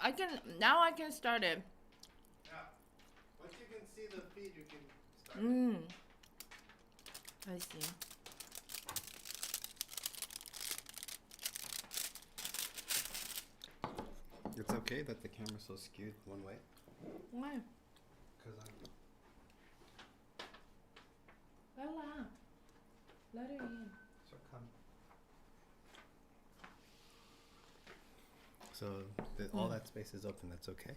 I can start it. Yeah. Once you can see the feed, you can start. I see. It's okay that the camera's so skewed one way. Why? Because I'm. Bella, let her in. So come. So all that space is open. That's okay.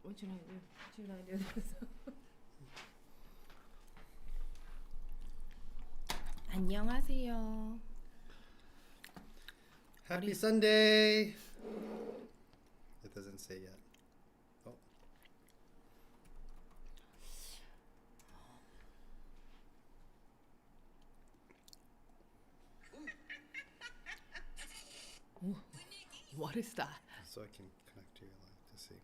What should I do? Should I do this? 안녕하세요. Happy Sunday. It doesn't say yet. Oh. What is that? So I can connect to your live to see.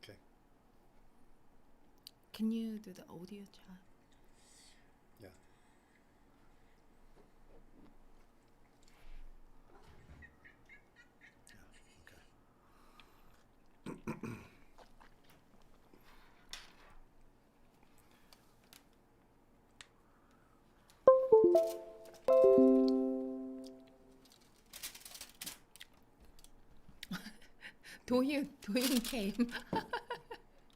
Okay. Can you do the audio chat? Yeah. 도윤 came.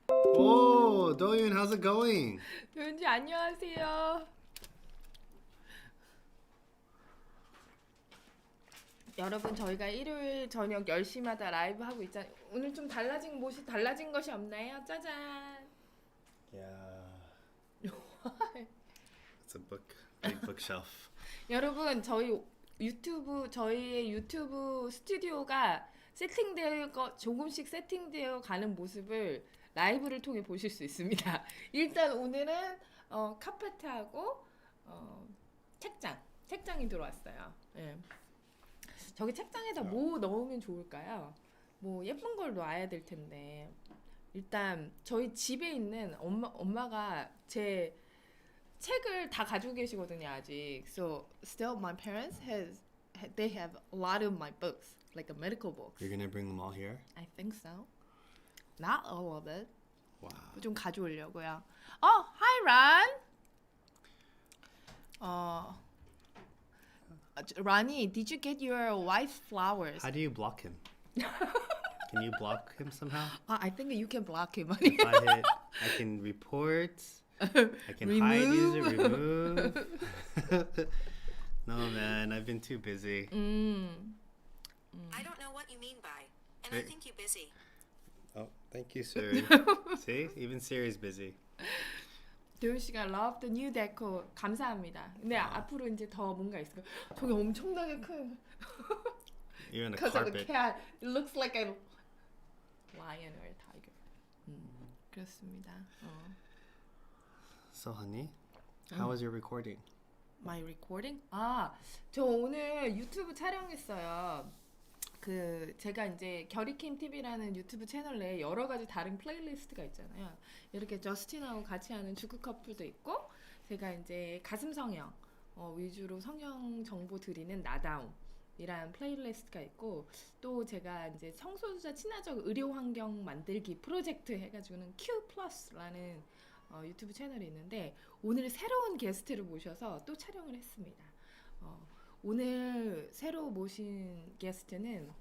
Oh, Doyun, how's it going? 도윤지 안녕하세요. 여러분 저희가 일요일 저녁 10시마다 라이브 하고 있잖아요. 오늘 좀 달라진 것이 없나요? 짜잔. Yeah. It's a book, big bookshelf. 여러분 저희의 유튜브 스튜디오가 조금씩 세팅되어 가는 모습을 라이브를 통해 보실 수 있습니다. 일단 오늘은 카페트하고 책장이 들어왔어요. 예. 저기 책장에다 뭐 넣으면 좋을까요? 뭐 예쁜 걸 놔야 될 텐데 일단 저희 집에 있는 엄마가 제 책을 다 가지고 계시거든요 아직. So still my parents they have a lot of my books, like a medical books. You're gonna bring them all here? I think so. Not all of it. Wow. 좀 가져오려고요. Hi Ron. Ronnie, did you get your wife's flowers? How do you block him? Can you block him somehow? I think you can block him. If I hit, I can report. I can hide user, remove. No, man, I've been too busy. I don't know what you mean by, and I think you're busy. Oh, thank you, Siri. See, even Siri's busy. 도윤 씨가 love the new decor 감사합니다. 근데 앞으로 이제 더 뭔가 있을 거예요. 저기 엄청나게 큰. Even a Because of the carpet. cat, it looks like a lion or a tiger. 그렇습니다. So, honey, how was your recording? My recording? 저 오늘 유튜브 촬영했어요. 제가 이제 결이킴 TV라는 유튜브 채널에 여러 가지 다른 플레이리스트가 있잖아요. 이렇게 저스틴하고 같이 하는 주크 커플도 있고, 제가 이제 가슴 성형 위주로 성형 정보 드리는 나다움이란 플레이리스트가 있고, 또 제가 이제 성소수자 친화적 의료 환경 만들기 프로젝트 해가지고는 Q+라는 유튜브 채널이 있는데 오늘 새로운 게스트를 모셔서 또 촬영을 했습니다. 오늘 모신 게스트는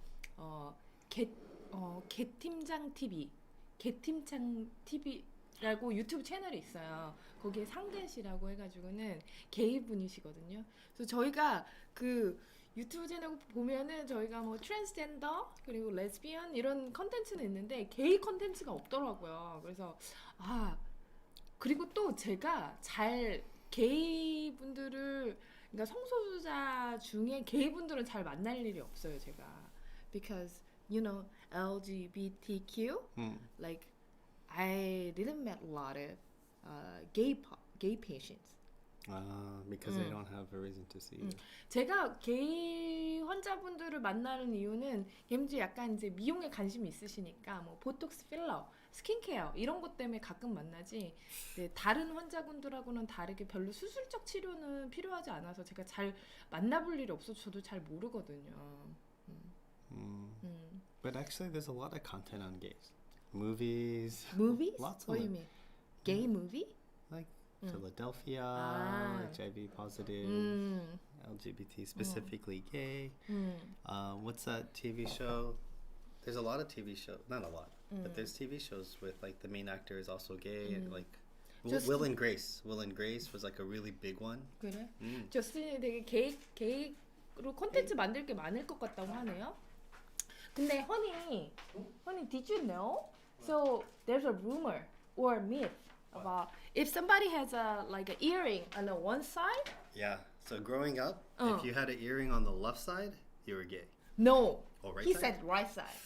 개팀장 TV라고 유튜브 채널이 있어요. 거기에 상근 씨라고 해가지고는 게이 분이시거든요. 그래서 저희가 그 유튜브 채널 보면은 저희가 뭐 트랜스젠더 그리고 레즈비언 이런 컨텐츠는 있는데 게이 컨텐츠가 없더라고요. 그래서 그리고 또 제가 게이 분들을 그러니까 성소수자 중에 게이 분들은 잘 만날 일이 없어요, 제가. Because you know LGBTQ, like I didn't met a lot of gay patients. Because they don't have a reason to see you. 제가 게이 환자분들을 만나는 이유는 걔네들이 약간 이제 미용에 관심이 있으시니까 뭐 보톡스 필러, 스킨케어 이런 것 때문에 가끔 만나지. 네, 다른 환자분들하고는 다르게 별로 수술적 치료는 필요하지 않아서 제가 잘 만나볼 일이 없어서 저도 잘 모르거든요. But actually, there's a lot of content on gays. Movies. Movies? Lots of What do you it. mean? Gay movie? Like Philadelphia, HIV positive, LGBT, specifically gay. What's that TV show? There's a lot of TV shows. Not a lot, but there's TV shows with like the main actor is also gay. Like Will and Grace. Will and Grace was like a really big one. 그래? 저스틴이 되게 게이로 콘텐츠 만들 게 많을 것 같다고 하네요. 근데 honey, did you know? So there's a rumor or myth about if somebody has like an earring on the one side. Yeah. So growing up, if you had an earring on the left side, you were gay. No, Oh, right he side? said right side.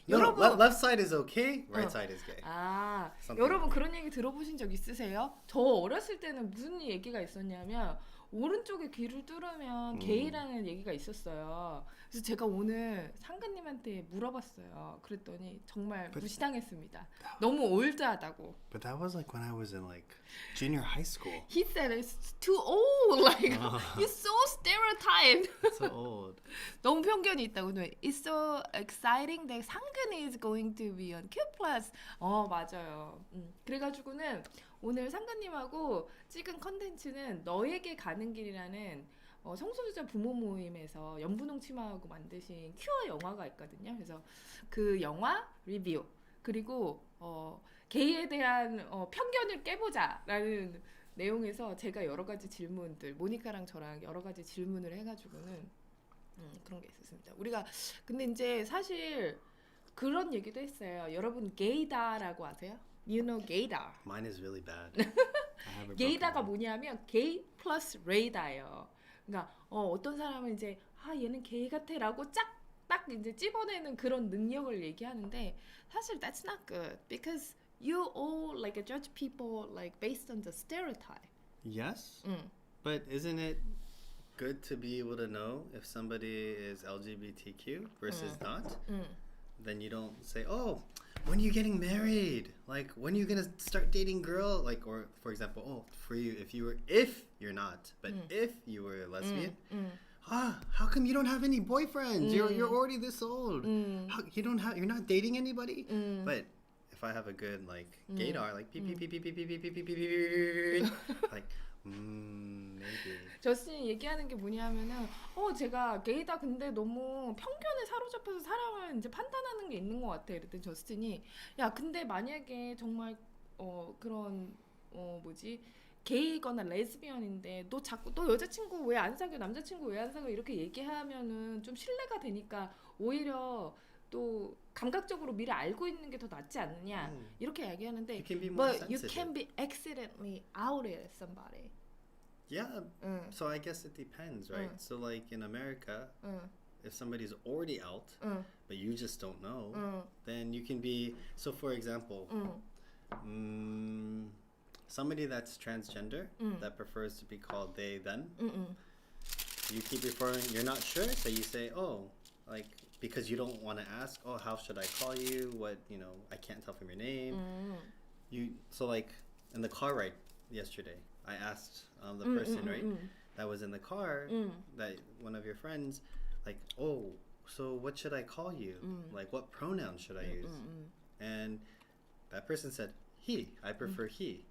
No, 여러분. left side is okay. Right side is gay. 아, Something 여러분 그런 얘기 들어보신 적 있으세요? 저 어렸을 때는 무슨 얘기가 있었냐면 오른쪽에 귀를 뚫으면 게이라는 얘기가 있었어요. 그래서 제가 오늘 상가님한테 물어봤어요. 그랬더니 정말 무시당했습니다. 너무 올드하다고. But that was like when I was in like junior high school. He said it's too old. Like you're so stereotyped. So old. 너무 편견이 있다고. It's so exciting that 상근이 is going to be on Q+. 맞아요. 그래가지고는 오늘 상근님하고 찍은 컨텐츠는 너에게 가는 길이라는 성소수자 부모 모임에서 연분홍 치마하고 만드신 큐어 영화가 있거든요. 그래서 그 영화 리뷰 그리고 게이에 대한 편견을 깨보자라는 내용에서 제가 여러 가지 질문들 모니카랑 저랑 여러 가지 질문을 해가지고는 그런 게 있었습니다. 우리가 근데 이제 사실 그런 얘기도 했어요. 여러분 게이다라고 아세요? You know 게이다. Mine is really bad. I have a 게이다가 broken 뭐냐면 게이 플러스 레이다예요. 그러니까 어떤 사람은 이제 얘는 게이 같아라고 딱 이제 찝어내는 그런 능력을 얘기하는데 사실 that's not good because you all like judge people like based on the stereotype. Yes. But isn't it good to be able to know if somebody is LGBTQ versus not? Then you don't say, "Oh, when are you getting married? Like, when are you gonna start dating girl?" Like, or for example, for you, if you're not, but if you were a lesbian, how come you don't have any boyfriends? You're already this old. You're not dating anybody. But if I have a good like gaydar, like beep beep beep beep beep beep beep beep beep beep beep, like maybe. 저스틴이 얘기하는 게 뭐냐면은 제가 게이다 근데 너무 편견에 사로잡혀서 사람을 이제 판단하는 게 있는 것 같아. 그랬더니 저스틴이 야 근데 만약에 정말 그런 게이거나 레즈비언인데 너 여자친구 왜 안 사귀어 남자친구 왜 안 사귀어 이렇게 얘기하면은 좀 신뢰가 되니까 오히려 또 감각적으로 미리 알고 있는 게 더 낫지 않느냐 이렇게 얘기하는데 You can be more but you sensitive. can be accidentally outed at somebody. Yeah. So I guess it depends, right? So like in America, if somebody's already out, but you just don't know, then you can be. So for example, somebody that's transgender that prefers to be called they them. You keep referring. You're not sure, so you say, like because you don't want to ask. How should I call you? What I can't tell from your name. So like in the car ride yesterday, I asked the person right that was in the car that one of your friends like so what should I call you? Like what pronoun should I use? And that person said he. I prefer he.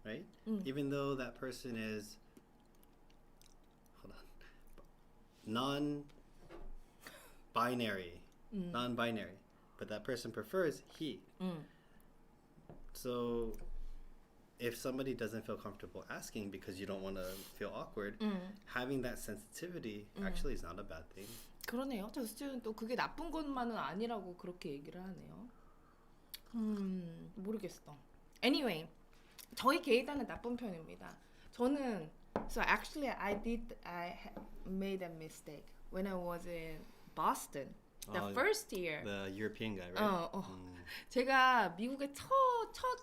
Right? Even though that person is non-binary, but that person prefers he. So if somebody doesn't feel comfortable asking because you don't want to feel awkward, having that sensitivity actually is not a bad thing. 그러네요. 저스틴은 또 그게 나쁜 것만은 아니라고 그렇게 얘기를 하네요. 모르겠어. Anyway, 저희 게이다는 나쁜 편입니다. 저는 so actually I made a mistake when I was in Boston. The first year. The European guy, right? 제가 미국에 첫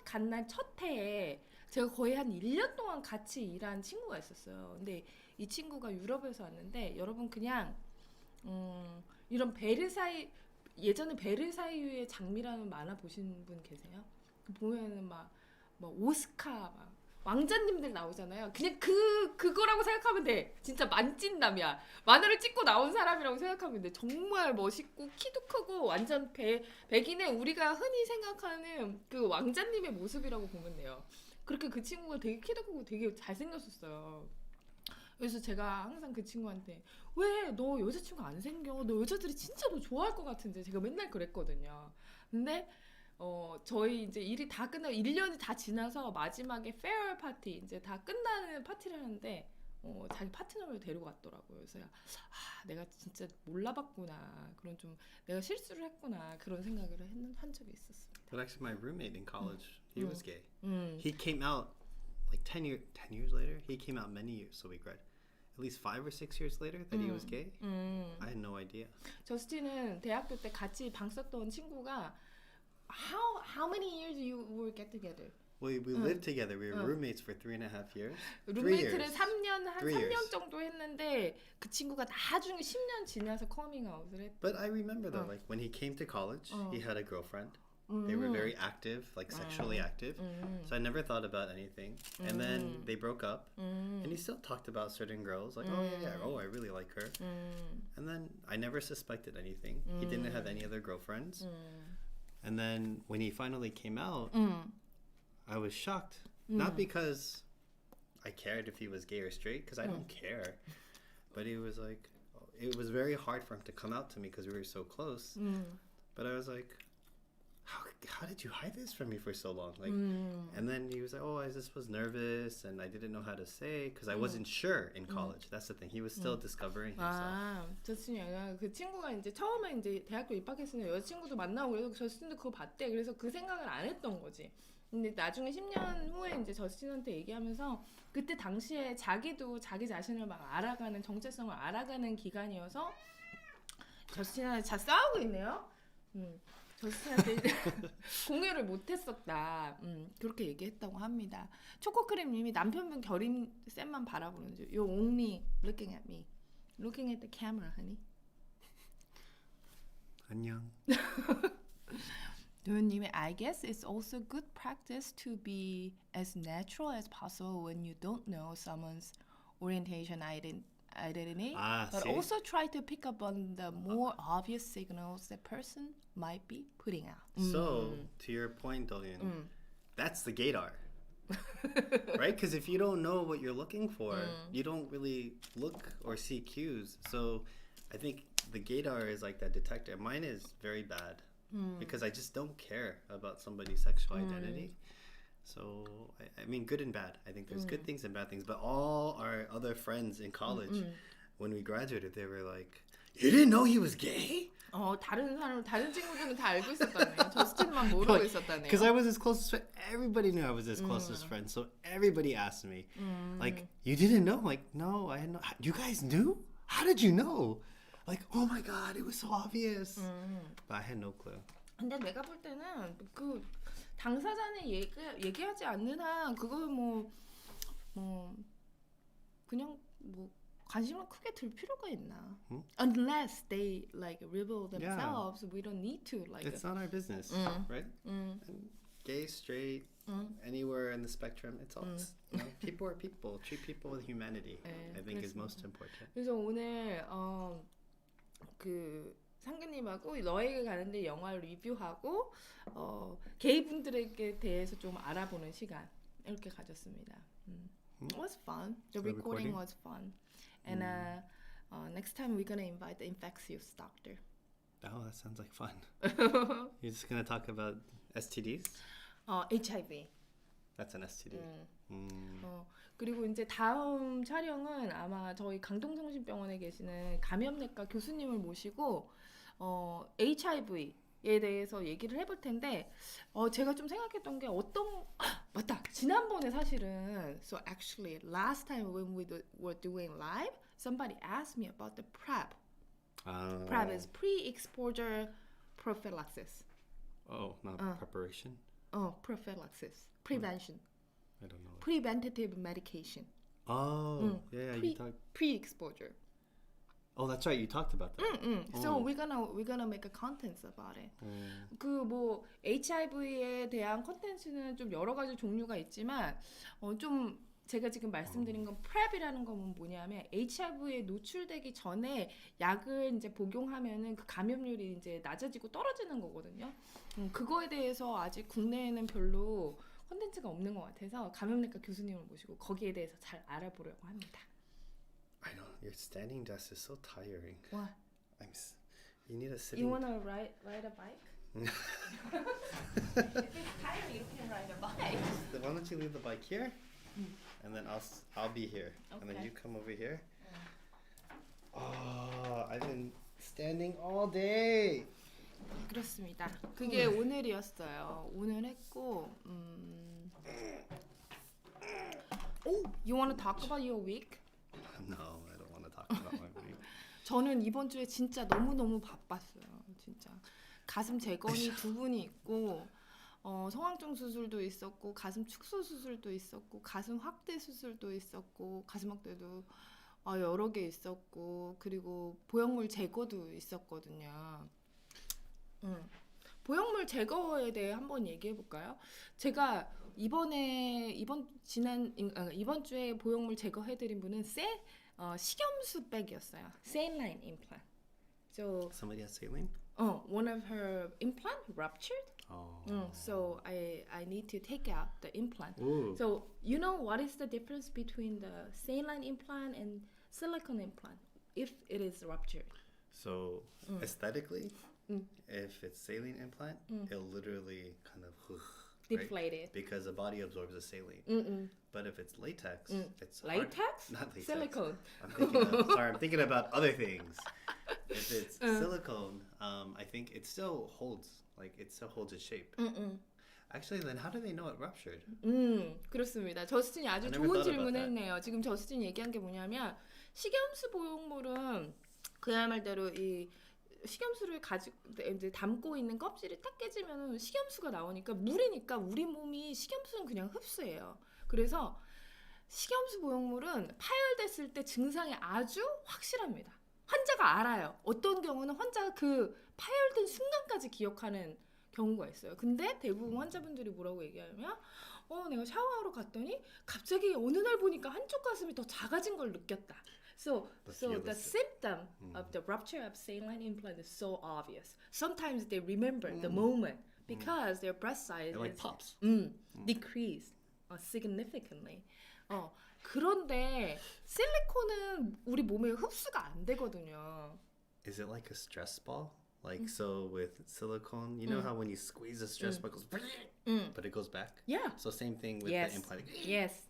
간 날 첫 해에 제가 거의 한 1년 동안 같이 일한 친구가 있었어요. 근데 이 친구가 유럽에서 왔는데 여러분 그냥 이런 예전에 베르사유의 장미라는 만화 보신 분 계세요? 보면은 뭐 오스카 막 왕자님들 나오잖아요. 그냥 그거라고 생각하면 돼. 진짜 만찢남이야. 만화를 찍고 나온 사람이라고 생각하면 돼. 정말 멋있고 키도 크고 완전 백인의 우리가 흔히 생각하는 그 왕자님의 모습이라고 보면 돼요. 그렇게 그 친구가 되게 키도 크고 되게 잘생겼었어요. 그래서 제가 항상 그 친구한테 왜 너 여자친구 안 생겨? 너 여자들이 진짜 너 좋아할 것 같은데 제가 맨날 그랬거든요. 근데 저희 이제 일이 다 끝나고 1년이 다 지나서 마지막에 페어웰 파티 이제 다 끝나는 파티를 하는데 자기 파트너를 데려갔더라고요. 그래서 내가 진짜 몰라봤구나. 그런 좀 내가 실수를 했구나. 그런 생각을 한 적이 있었습니다. But actually, my roommate in college, he was gay. He came out like 10 years later. He came out many years, so we read. At least 5 or 6 years later that he was gay. I had no idea. 저스틴은 대학교 때 같이 방 썼던 친구가 How many years you will get together? We lived together. We were roommates for 3.5 years. 룸메이트를 3년 한 3 years. 3년 정도 했는데 그 친구가 나중에 10년 지나서 커밍아웃을 했대. But I remember though, like when he came to college, he had a girlfriend. They were very active, like sexually active. So I never thought about anything. And then they broke up, and he still talked about certain girls, like, oh yeah, oh I really like her. And then I never suspected anything. He didn't have any other girlfriends. And then when he finally came out, I was shocked. Not because I cared if he was gay or straight, because I don't care. But it was like, it was very hard for him to come out to me because we were so close. But I was like, how did you hide this from me for so long? Like, and then he was like, oh, I just was nervous and I didn't know how to say because I wasn't sure in college. That's the thing. He was still discovering himself. 저스틴이 그 친구가 이제 처음에 이제 대학교 입학했으니까 여자친구도 만나고 그래서 저스틴도 그거 봤대. 그래서 그 생각을 안 했던 거지. 근데 나중에 10년 후에 이제 저스틴한테 얘기하면서 그때 당시에 자기도 자기 자신을 막 알아가는 정체성을 알아가는 기간이어서 저스틴한테 잘 싸우고 있네요. 저스틴한테 공유를 못했었다. 그렇게 얘기했다고 합니다. 초코크림님이 남편분 결임쌤만 바라보는 줄. You're only looking at me, looking at the camera, honey. 안녕. 도현님이 I guess it's also good practice to be as natural as possible when you don't know someone's orientation identity. But see? also try to pick up on the more obvious signals that person might be putting out. So, to your point, Dolian, that's the gaydar. Right? Because if you don't know what you're looking for, you don't really look or see cues. So, I think the gaydar is like that detector. Mine is very bad because I just don't care about somebody's sexual identity. So, I mean, good and bad. I think there's good things and bad things. But all our other friends in college, when we graduated, they were like, you didn't know he was gay? 다른 친구들은 다 알고 있었다네요. 저스틴만 모르고 있었다네요. Because I was his closest friend. Everybody knew I was his closest friend. So everybody asked me, like, you didn't know? Like, no, I had no. You guys knew? How did you know? Like, oh my God, it was so obvious. But I had no clue. 근데 내가 볼 때는 그 당사자는 얘기하지 않는 한 그걸 그냥 관심을 크게 들 필요가 있나? Unless they like reveal themselves, we don't need to like. It's not our business, right? And gay, straight, anywhere in the spectrum, it's all. You know, people are people. Treat people with humanity. I think is most important. 그래서 오늘 그 상규님하고 너에게 가는데 영화 리뷰하고 게이분들에게 대해서 좀 알아보는 시간 이렇게 가졌습니다. It was fun. The recording was fun. And next time we're gonna invite the infectious doctor. Oh, that sounds like fun. You're just gonna talk about STDs? HIV. That's an STD. 그리고 이제 다음 촬영은 아마 저희 강동성심병원에 계시는 감염내과 교수님을 모시고 HIV에 대해서 얘기를 해볼 텐데 제가 좀 생각했던 게 맞다. 지난번에 사실은 so actually last time when we were doing live, somebody asked me about the PrEP. PrEP is pre-exposure prophylaxis. Oh, not preparation? Prophylaxis. Prevention. I don't know. Preventative medication. Oh, yeah, you talk. Pre-exposure. Oh, that's right. You talked about that. So we're gonna make a content about it. 그 뭐 HIV에 대한 컨텐츠는 좀 여러 가지 종류가 있지만 좀 제가 지금 말씀드린 건 PrEP이라는 건 뭐냐면 HIV에 노출되기 전에 약을 이제 복용하면은 그 감염률이 이제 낮아지고 떨어지는 거거든요. 그거에 대해서 아직 국내에는 별로 컨텐츠가 없는 것 같아서 감염내과 교수님을 모시고 거기에 대해서 잘 알아보려고 합니다. I know your standing desk is so tiring. What? You need a sitting. You wanna ride a bike? If it's tiring, you can ride a bike. Why don't you leave the bike here, and then I'll be here, and then Okay. you come over here. Oh, I've been standing all day. 그렇습니다. 그게 오늘이었어요. 오늘 했고, Oh, you wanna talk about your week? No, I don't want to talk about my week. 저는 이번 주에 진짜 너무너무 바빴어요. 진짜 가슴 재건이 2분이 있고 성황종 수술도 있었고 가슴 축소 수술도 있었고 가슴 확대 수술도 있었고 가슴 확대도 여러 개 있었고 그리고 보형물 제거도 있었거든요. 보형물 제거에 대해 한번 얘기해 볼까요? 제가 이번 주에 보형물 제거해드린 분은 식염수 백이었어요. saline implant. So Somebody has saline? one of her implant ruptured. Oh. So I need to take out the implant. Ooh. So you know what is the difference between the saline implant and silicone implant if it is ruptured? So aesthetically, if it's saline implant, it'll literally kind of Deflate it. because the body absorbs the saline. But if it's latex, it's hard. Latex? Not latex. Silicone. I'm thinking about other things. If it's silicone, I think it still holds, its shape. Actually, then how do they know it ruptured? 그렇습니다. 저스틴이 아주 I never 좋은 thought about 질문을 that. 했네요. 지금 저스틴이 얘기한 게 뭐냐면 식염수 보형물은 그야말로 이 식염수를 가지고 이제 담고 있는 껍질이 딱 깨지면 식염수가 나오니까 물이니까 우리 몸이 식염수는 그냥 흡수해요. 그래서 식염수 보형물은 파열됐을 때 증상이 아주 확실합니다. 환자가 알아요. 어떤 경우는 환자가 그 파열된 순간까지 기억하는 경우가 있어요. 근데 대부분 환자분들이 뭐라고 얘기하냐면 내가 샤워하러 갔더니 갑자기 어느 날 보니까 한쪽 가슴이 더 작아진 걸 느꼈다. So the symptom of the rupture of saline implant is so obvious. Sometimes they remember the moment because their breast size It like is pops. decreased significantly. 그런데 실리콘은 우리 몸에 흡수가 안 되거든요. Is it like a stress ball? Like so with silicone, you know how when you squeeze a stress ball, it goes, but it goes back. Yeah. So same thing with Yes. the implant. Yes.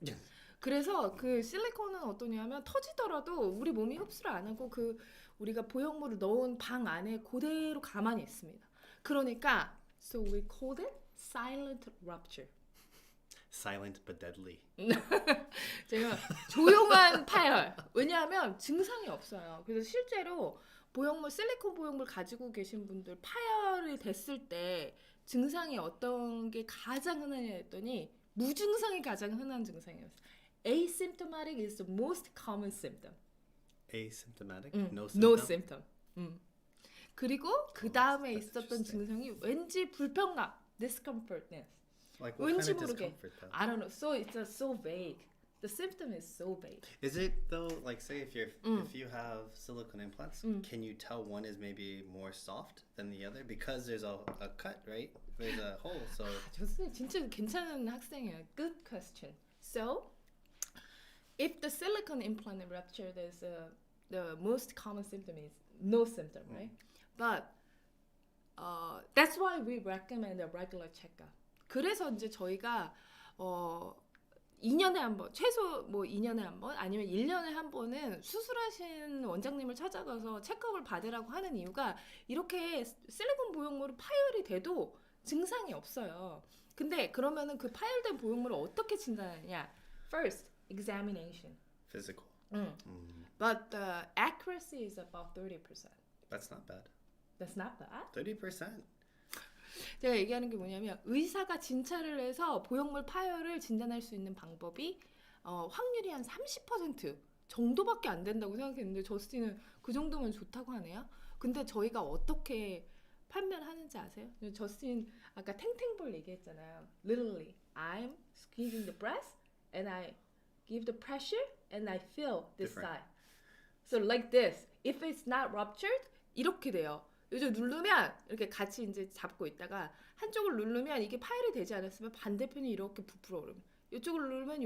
그래서 그 실리콘은 어떠냐면 터지더라도 우리 몸이 흡수를 안 하고 그 우리가 보형물을 넣은 방 안에 그대로 가만히 있습니다. 그러니까 so we called it silent rupture. Silent but deadly. 제가 조용한 파열. 왜냐하면 증상이 없어요. 그래서 실제로 보형물 실리콘 보형물 가지고 계신 분들 파열이 됐을 때 증상이 어떤 게 가장 흔하냐 했더니 무증상이 가장 흔한 증상이었어요. Asymptomatic is the most common symptom. Asymptomatic? No symptom? No symptom. 그리고 그 다음에 있었던 증상이 왠지 불편감, discomfortness. Like what kind 왠지 of 모르게. discomfort though? I don't know. So it's so vague. The symptom is so vague. Is it though, like say if you have silicone implants, can you tell one is maybe more soft than the other? Because there's a cut, right? There's a hole, so 저는 진짜 괜찮은 학생이에요. Good question. So, if the silicone implant rupture, the most common symptom is no symptom, right? But that's why we recommend a regular checkup. 그래서 이제 저희가 2년에 한 번, 최소 뭐 2년에 한 번, 아니면 1년에 한 번은 수술하신 원장님을 찾아가서 체크업을 받으라고 하는 이유가 이렇게 실리콘 보형물은 파열이 돼도 증상이 없어요. 근데 그러면은 그 파열된 보형물을 어떻게 진단하느냐? First, examination. physical. But the accuracy is about 30%. That's not bad. That's not bad. 30%. 제가 얘기하는 게 뭐냐면 의사가 진찰을 해서 보형물 파열을 진단할 수 있는 방법이 확률이 한 30% 정도밖에 안 된다고 생각했는데 저스틴은 그 정도면 좋다고 하네요. 근데 저희가 어떻게 판매를 하는지 아세요? 저스틴 아까 탱탱볼 얘기했잖아요. Literally, I'm squeezing the breast and I give the pressure and I feel this Different. side. So like this. If it's not ruptured, 이렇게 돼요. 요즘 누르면 이렇게 같이 이제 잡고 있다가 한쪽을 누르면 이게 파열이 되지 않았으면 반대편이 이렇게 부풀어 오르면 이쪽을 누르면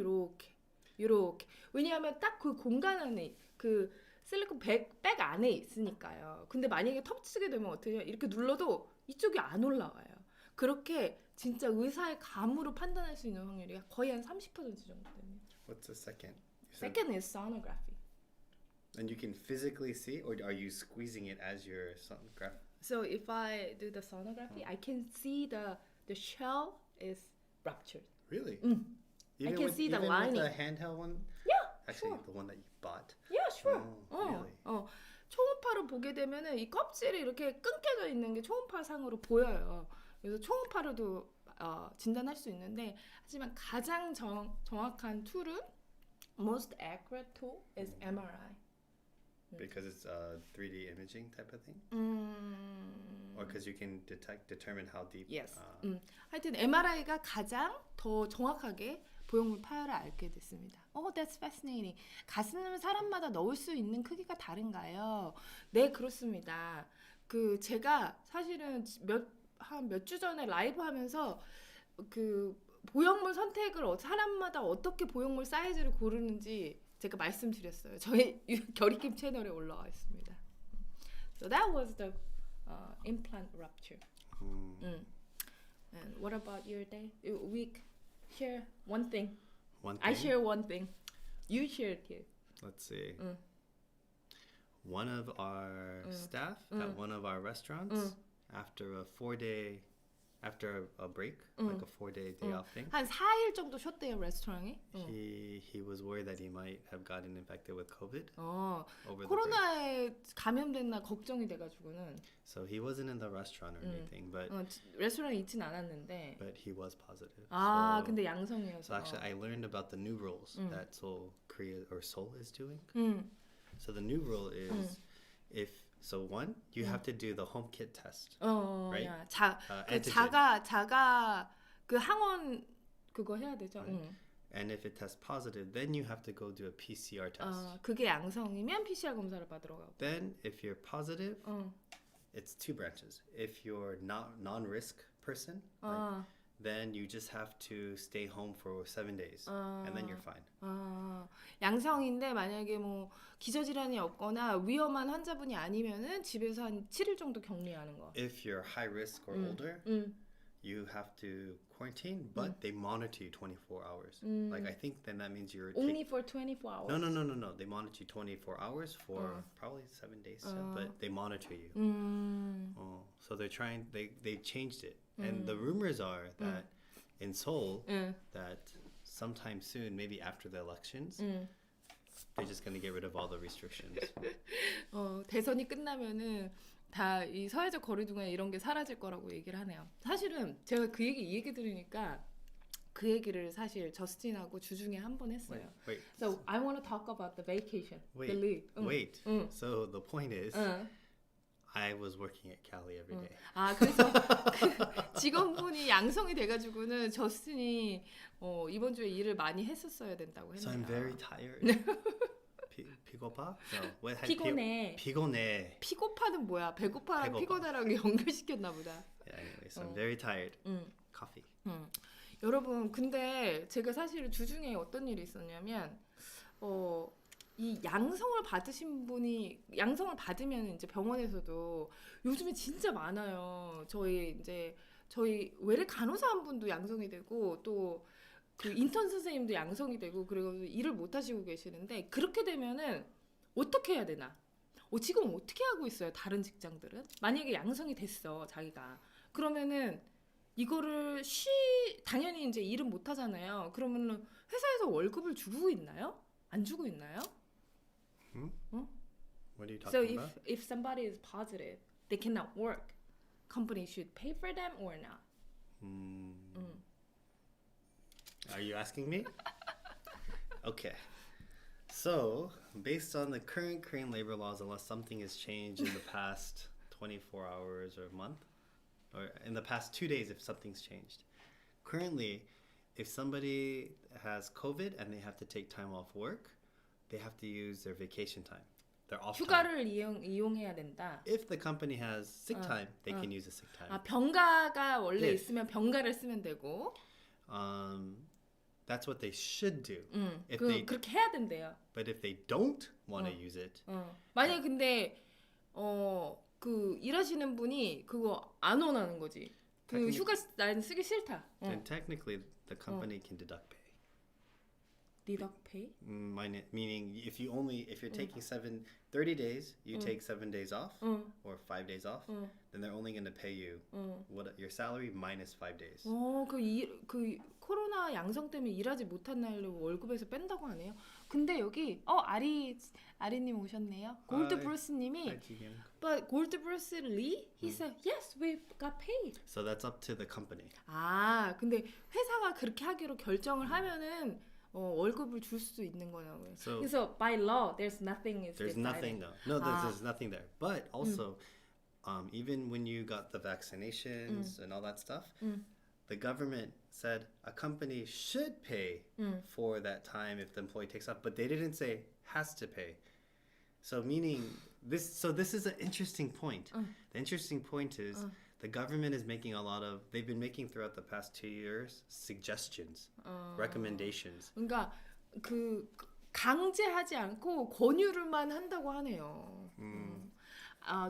이렇게 왜냐하면 딱 그 공간 안에 그 실리콘 백 안에 있으니까요. 근데 만약에 덮치게 되면 어떻게 해요? 이렇게 눌러도 이쪽이 안 올라와요. 그렇게 진짜 의사의 감으로 판단할 수 있는 확률이 거의 한 30% 정도 됩니다. What's the second? You said- Second is sonography. And you can physically see, or are you squeezing it as your sonograph? So if I do the sonography, I can see the shell is ruptured. Really? I can see the even lining. with the handheld one? Yeah, Actually, sure. the one that you bought. Yeah, sure. really? 초음파로 보게 되면은 이 껍질이 이렇게 끊겨져 있는 게 초음파상으로 보여요. 그래서 초음파로도 진단할 수 있는데 하지만 가장 정확한 툴은 most accurate tool is MRI. Because it's 3D imaging type of thing? Or because you can determine how deep? Yes. 하여튼 MRI가 가장 더 정확하게 보형물 파열을 알게 됐습니다. That's fascinating. 가슴을 사람마다 넣을 수 있는 크기가 다른가요? 네, 그렇습니다. 그 제가 사실은 몇 주 전에 라이브 하면서 그 보형물 선택을 사람마다 어떻게 보형물 사이즈를 고르는지 제가 말씀드렸어요. 저희 결이킴 채널에 올라와 있습니다. So that was the implant rupture. And what about your day? We share one thing. One thing? I share one thing. You share two. Let's see. One of our staff at one of our restaurants, after a break, like a 4-day day off thing, 한 4일 정도 쉬었대요, 레스토랑에. he was worried that he might have gotten infected with COVID over the break. 코로나에 감염됐나 걱정이 돼가지고는. So he wasn't in the restaurant or anything, but 레스토랑에 있진 않았는데. he was positive. 아, so, 근데 양성이어서. so actually, I learned about the new rules that Seoul is doing. So the new rule is one, you have to do the home kit test. right? 야, antigen. 자가 그 항원 그거 해야 되죠. And if it tests positive, then you have to go do a PCR test. 그게 양성이면 PCR 검사를 받으러 가고. Then if you're positive, it's two branches. If you're not non-risk person, then you just have to stay home for 7 days, and then you're fine. 양성인데 만약에 뭐 기저질환이 없거나 위험한 환자분이 아니면은 집에서 한 7일 정도 격리하는 거. If you're high risk or older, you have to quarantine, but they monitor you 24 hours. Like I think then that means you're Only for 24 hours. No. They monitor you 24 hours for probably 7 days, but they monitor you. So they're trying. They changed it, and the rumors are that in Seoul, that sometime soon, maybe after the elections, they're just gonna get rid of all the restrictions. 대선이 끝나면은 다 이 사회적 거리두기 이런 게 사라질 거라고 얘기를 하네요. 사실은 제가 이 얘기 들으니까 그 얘기를 사실 저스틴하고 주중에 한 번 했어요. Wait. So I want to talk about the vacation. Wait. The leave. Wait. So the point is, I was working at Cali every day. 그래서 그 직원분이 양성이 돼가지고는 저스틴이 이번 주에 일을 많이 했었어야 된다고 했네요. So I'm very tired. 피고파? No. 피곤해. 피곤해. 피고파는 뭐야? 배고파랑 배고파. 피곤하랑 연결시켰나 보다. Yeah, anyway, so I'm very tired. Coffee. 여러분, 근데 제가 사실 주중에 어떤 일이 있었냐면 이 양성을 양성을 받으면 이제 병원에서도 요즘에 진짜 많아요. 저희 외래 간호사 한 분도 양성이 되고 또 그 인턴 선생님도 양성이 되고 그리고 일을 못 하시고 계시는데 그렇게 되면은 어떻게 해야 되나? 지금 어떻게 하고 있어요? 다른 직장들은 만약에 양성이 됐어 자기가 그러면은 이거를 당연히 이제 일은 못 하잖아요. 그러면은 회사에서 월급을 주고 있나요? 안 주고 있나요? What are you So talking about? if somebody is positive, they cannot work. Company should pay for them or not? Are you asking me? Okay. So, based on the current Korean labor laws, unless something has changed in the past 24 hours or a month, or in the past 2 days if something's changed. Currently, if somebody has COVID and they have to take time off work, they have to use their vacation time, their off time. 휴가를 이용해야 된다. If the company has sick time, they can use the sick time. 아, 병가가 원래 If. 있으면 병가를 쓰면 되고. That's what they should do. If they, 그렇게 해야 된대요. but if they don't want to use it, 만약에 근데 그 일하시는 분이 그거 안 원하는 거지. 그 휴가 난 쓰기 싫다. then technically the company can deduct pay. Deduct pay? Meaning if you're taking 30 days, you take 7 days off or 5 days off, then they're only going to pay you your salary minus 5 days. 그 코로나 양성 때문에 일하지 못한 날로 월급에서 뺀다고 하네요. 근데 여기 아리님 오셨네요. 골드 브루스님이 But 골드 브루스 리? He said yes, we got paid. So that's up to the company. 아, 근데 회사가 그렇게 하기로 결정을 하면은 월급을 줄 수도 있는 거예요. 그래서 by law, there's nothing is There's nothing though. No, there's nothing there. But also, even when you got the vaccinations and all that stuff, the government said a company should pay for that time if the employee takes off, but they didn't say has to pay. So meaning this is an interesting point. The interesting point is the government is making they've been making throughout the past 2 years suggestions, recommendations. 그러니까 그 강제하지 않고 권유를만 한다고 하네요.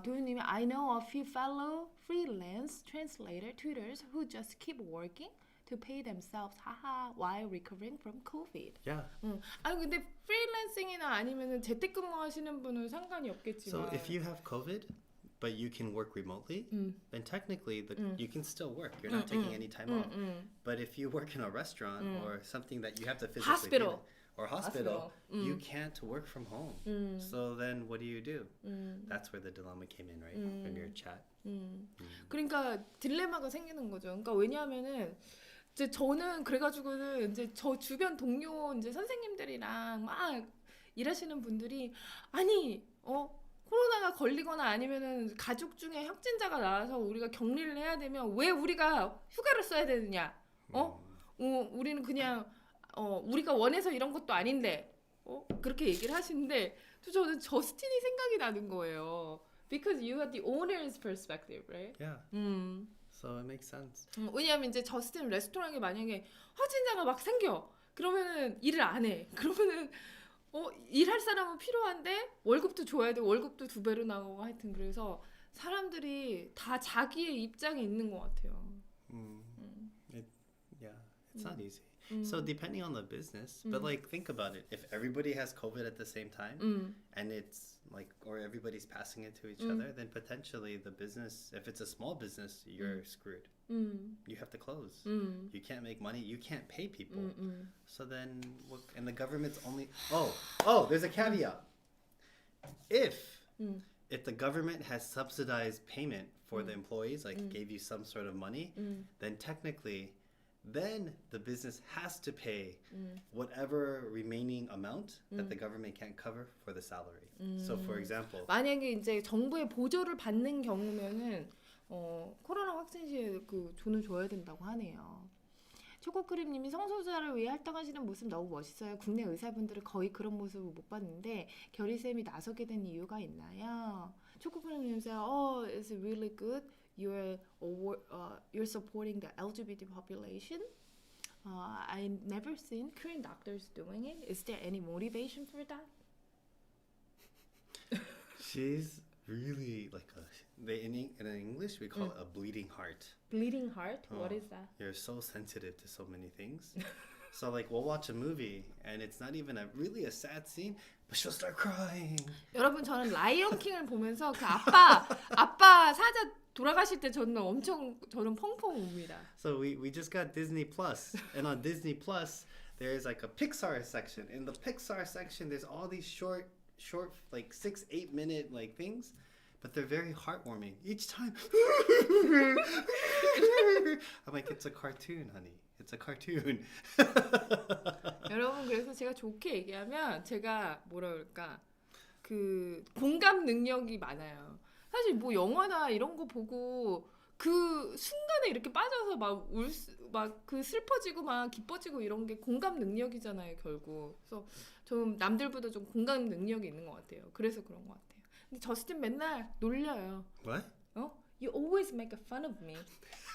도윤님이 I know a few fellow freelance translator tutors who just keep working to pay themselves while recovering from COVID. Yeah. 아니 근데 프리랜싱이나 아니면은 재택근무하시는 분은 상관이 없겠지만. So if you have COVID, but you can work remotely, then technically you can still work. You're not taking any time off. But if you work in a restaurant or something that you have to physically hospital. Hospital, you can't work from home. So then what do? That's where the dilemma came in, right? In your chat. 그러니까 딜레마가 생기는 거죠. 그러니까 왜냐하면은 이제 저는 그래가지고는 이제 저 주변 동료 이제 선생님들이랑 막 일하시는 분들이 아니 코로나가 걸리거나 아니면은 가족 중에 확진자가 나와서 우리가 격리를 해야 되면 왜 우리가 휴가를 써야 되느냐? 우리는 그냥 우리가 원해서 이런 것도 아닌데 그렇게 얘기를 하시는데 저는 저스틴이 생각이 나는 거예요. Because you had the owner's perspective, right? Yeah. So it makes sense. 왜냐하면 이제 저스틴 레스토랑에 만약에 확진자가 막 생겨. 그러면은 일을 안 해. 그러면은 일할 사람은 필요한데 월급도 줘야 돼. 월급도 2배로 나오고 하여튼 그래서 사람들이 다 자기의 입장에 있는 것 같아요. It's not easy. So depending on the business, but like think about it. If everybody has COVID at the same time and it's like, or everybody's passing it to each other, then potentially the business, if it's a small business, you're screwed. You have to close. You can't make money. You can't pay people. So then, and the government's only, there's a caveat. If the government has subsidized payment for the employees, like gave you some sort of money, then technically, then the business has to pay whatever remaining amount that the government can't cover for the salary. So for example, 만약에 이제 정부의 보조를 받는 경우면은 코로나 확진 시에 그 돈을 줘야 된다고 하네요. 초코크림님이 성소수자를 위해 활동하시는 모습 너무 멋있어요. 국내 의사분들은 거의 그런 모습을 못 봤는데 결의쌤이 나서게 된 이유가 있나요? 초코크림님 said, it's really good. You're supporting the LGBT population. I never seen Korean doctors doing it. Is there any motivation for that? she's really like in English we call it a bleeding heart. Bleeding heart? What is that? You're so sensitive to so many things. So like we'll watch a movie and it's not even really a sad scene, but she'll start crying. 여러분 저는 라이언 킹을 보면서 그 아빠 사자 돌아가실 때 저는 펑펑 웁니다. So we just got Disney Plus, and on Disney Plus there's like a Pixar section. In the Pixar section there's all these short like 6-8 minute like things, but they're very heartwarming. Each time I'm like, it's a cartoon, honey. It's a cartoon. 여러분 그래서 제가 좋게 얘기하면 제가 뭐라 그럴까 그 공감 능력이 많아요. 사실 뭐 영화나 이런 거 보고 그 순간에 이렇게 빠져서 막 그 슬퍼지고 막 기뻐지고 이런 게 공감 능력이잖아요 결국. 그래서 좀 남들보다 좀 공감 능력이 있는 것 같아요. 그래서 그런 것 같아요. 근데 저스틴 맨날 놀려요. What? You always make fun of me.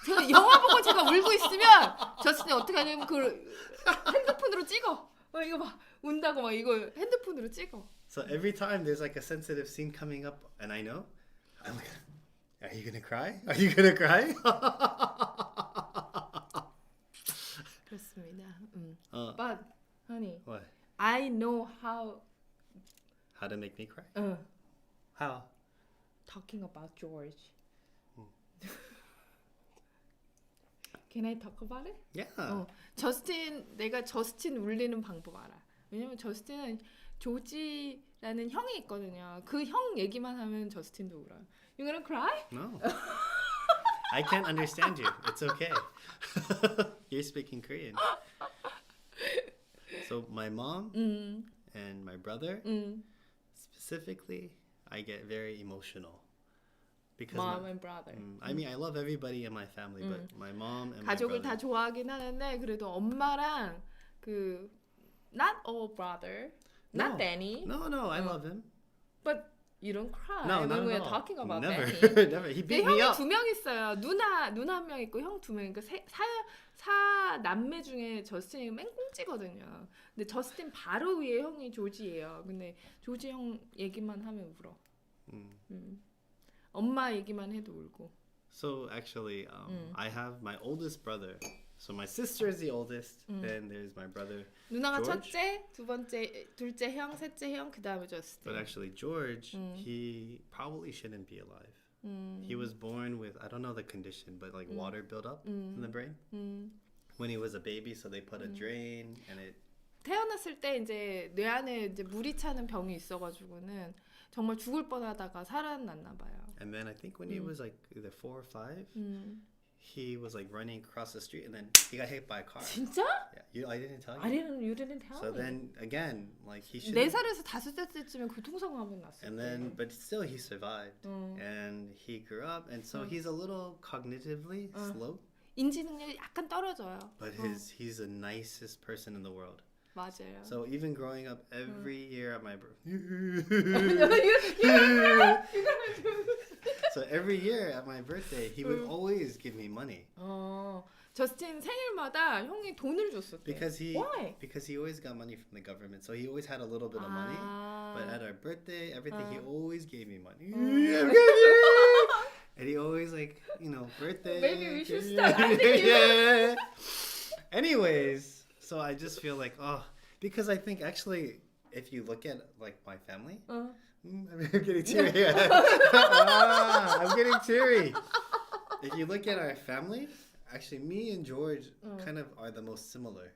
제가 영화 보고 제가 울고 있으면 저스틴이 어떻게 하냐면 그 핸드폰으로 찍어. 이거 막 운다고 막 이거 핸드폰으로 찍어. So every time there's like a sensitive scene coming up, and I know, I'm like, are you gonna cry? Are you gonna cry? 그렇습니다. But honey, What? I know how. How to make me cry? How? Talking about George. Can I talk about it? Yeah. 내가 저스틴 울리는 방법 알아. 왜냐면 저스틴은 조지라는 형이 있거든요. 그 형 얘기만 하면 저스틴도 울어요. You gonna cry? No. I can't understand you. It's okay. You're speaking Korean. So my mom and my brother, specifically, I get very emotional. Because Mom and brother. I mean, I love everybody in my family, but my mom and my 가족을 brother. 다 좋아하긴 하는데 그래도 엄마랑 그 not all brother, not No. Danny, No, I love him. but you don't cry No, when not we're at all. talking about Never, Danny. never. He 내 beat me 형이 up. 2명 있어요. 누나 한 명 있고 형 2명. 그러니까 사 남매 중에 저스틴이 맹꽁찌거든요. 근데 저스틴 바로 위에 형이 조지예요. 근데 조지 형 얘기만 하면 울어. 엄마 얘기만 해도 울고. So actually, I have my oldest brother. So my sister is the oldest, then there's my brother. 누나가 George? 첫째, 둘째 형, 셋째 형, 그다음에 저스틴. But actually, George, he probably shouldn't be alive. He was born with, I don't know the condition, but like water buildup in the brain. When he was a baby, so they put a drain and it. 태어났을 때 이제 뇌 안에 이제 물이 차는 병이 있어가지고는 정말 죽을 뻔하다가 살아났나 봐요. And then I think when he was like either 4 or 5, he was like running across the street and then he got hit by a car. 진짜? Yeah, I didn't tell you. You didn't tell So me. then again, like he should. 4살에서 5살 때쯤에 교통사고 한번 났어요. And then, but still, he survived, and he grew up, and so he's a little cognitively slow. 인지 능력이 약간 떨어져요. But he's the nicest person in the world. 맞아요. So even growing up, every year at my so every year at my birthday, he would always give me money. 저스틴 생일마다 형이 돈을 줬었대. Why? Because he always got money from the government, so he always had a little bit of money. But at our birthday, everything, he always gave me money. And he always like, birthday. Maybe we should start asking you. Anyways, so I just feel like, because I think actually, if you look at like my family, I'm getting teary. I'm getting teary. If you look at our family, actually, me and George kind of are the most similar.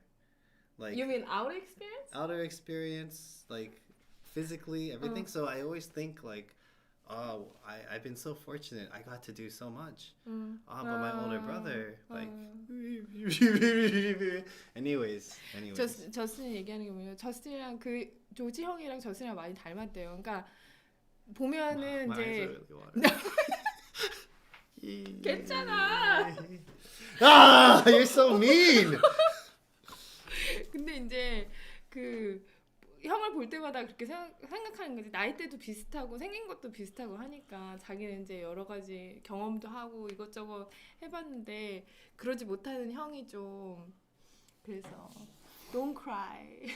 Like, You mean our experience? outer experience, like physically, everything. So I always think like, I've been so fortunate. I got to do so much. But my older brother, like, anyways. 저스틴 얘기하는 게 뭐냐면 저스틴이랑 그 조지 형이랑 저스틴이랑 많이 닮았대요. 그러니까 보면은 My eyes 이제 are really watering. 괜찮아. You're so mean. 근데 이제 그 형을 볼 때마다 그렇게 생각하는 거지. 나이대도 비슷하고 생긴 것도 비슷하고 하니까 자기는 이제 여러 가지 경험도 하고 이것저것 해봤는데 그러지 못하는 형이 좀 그래서 don't cry.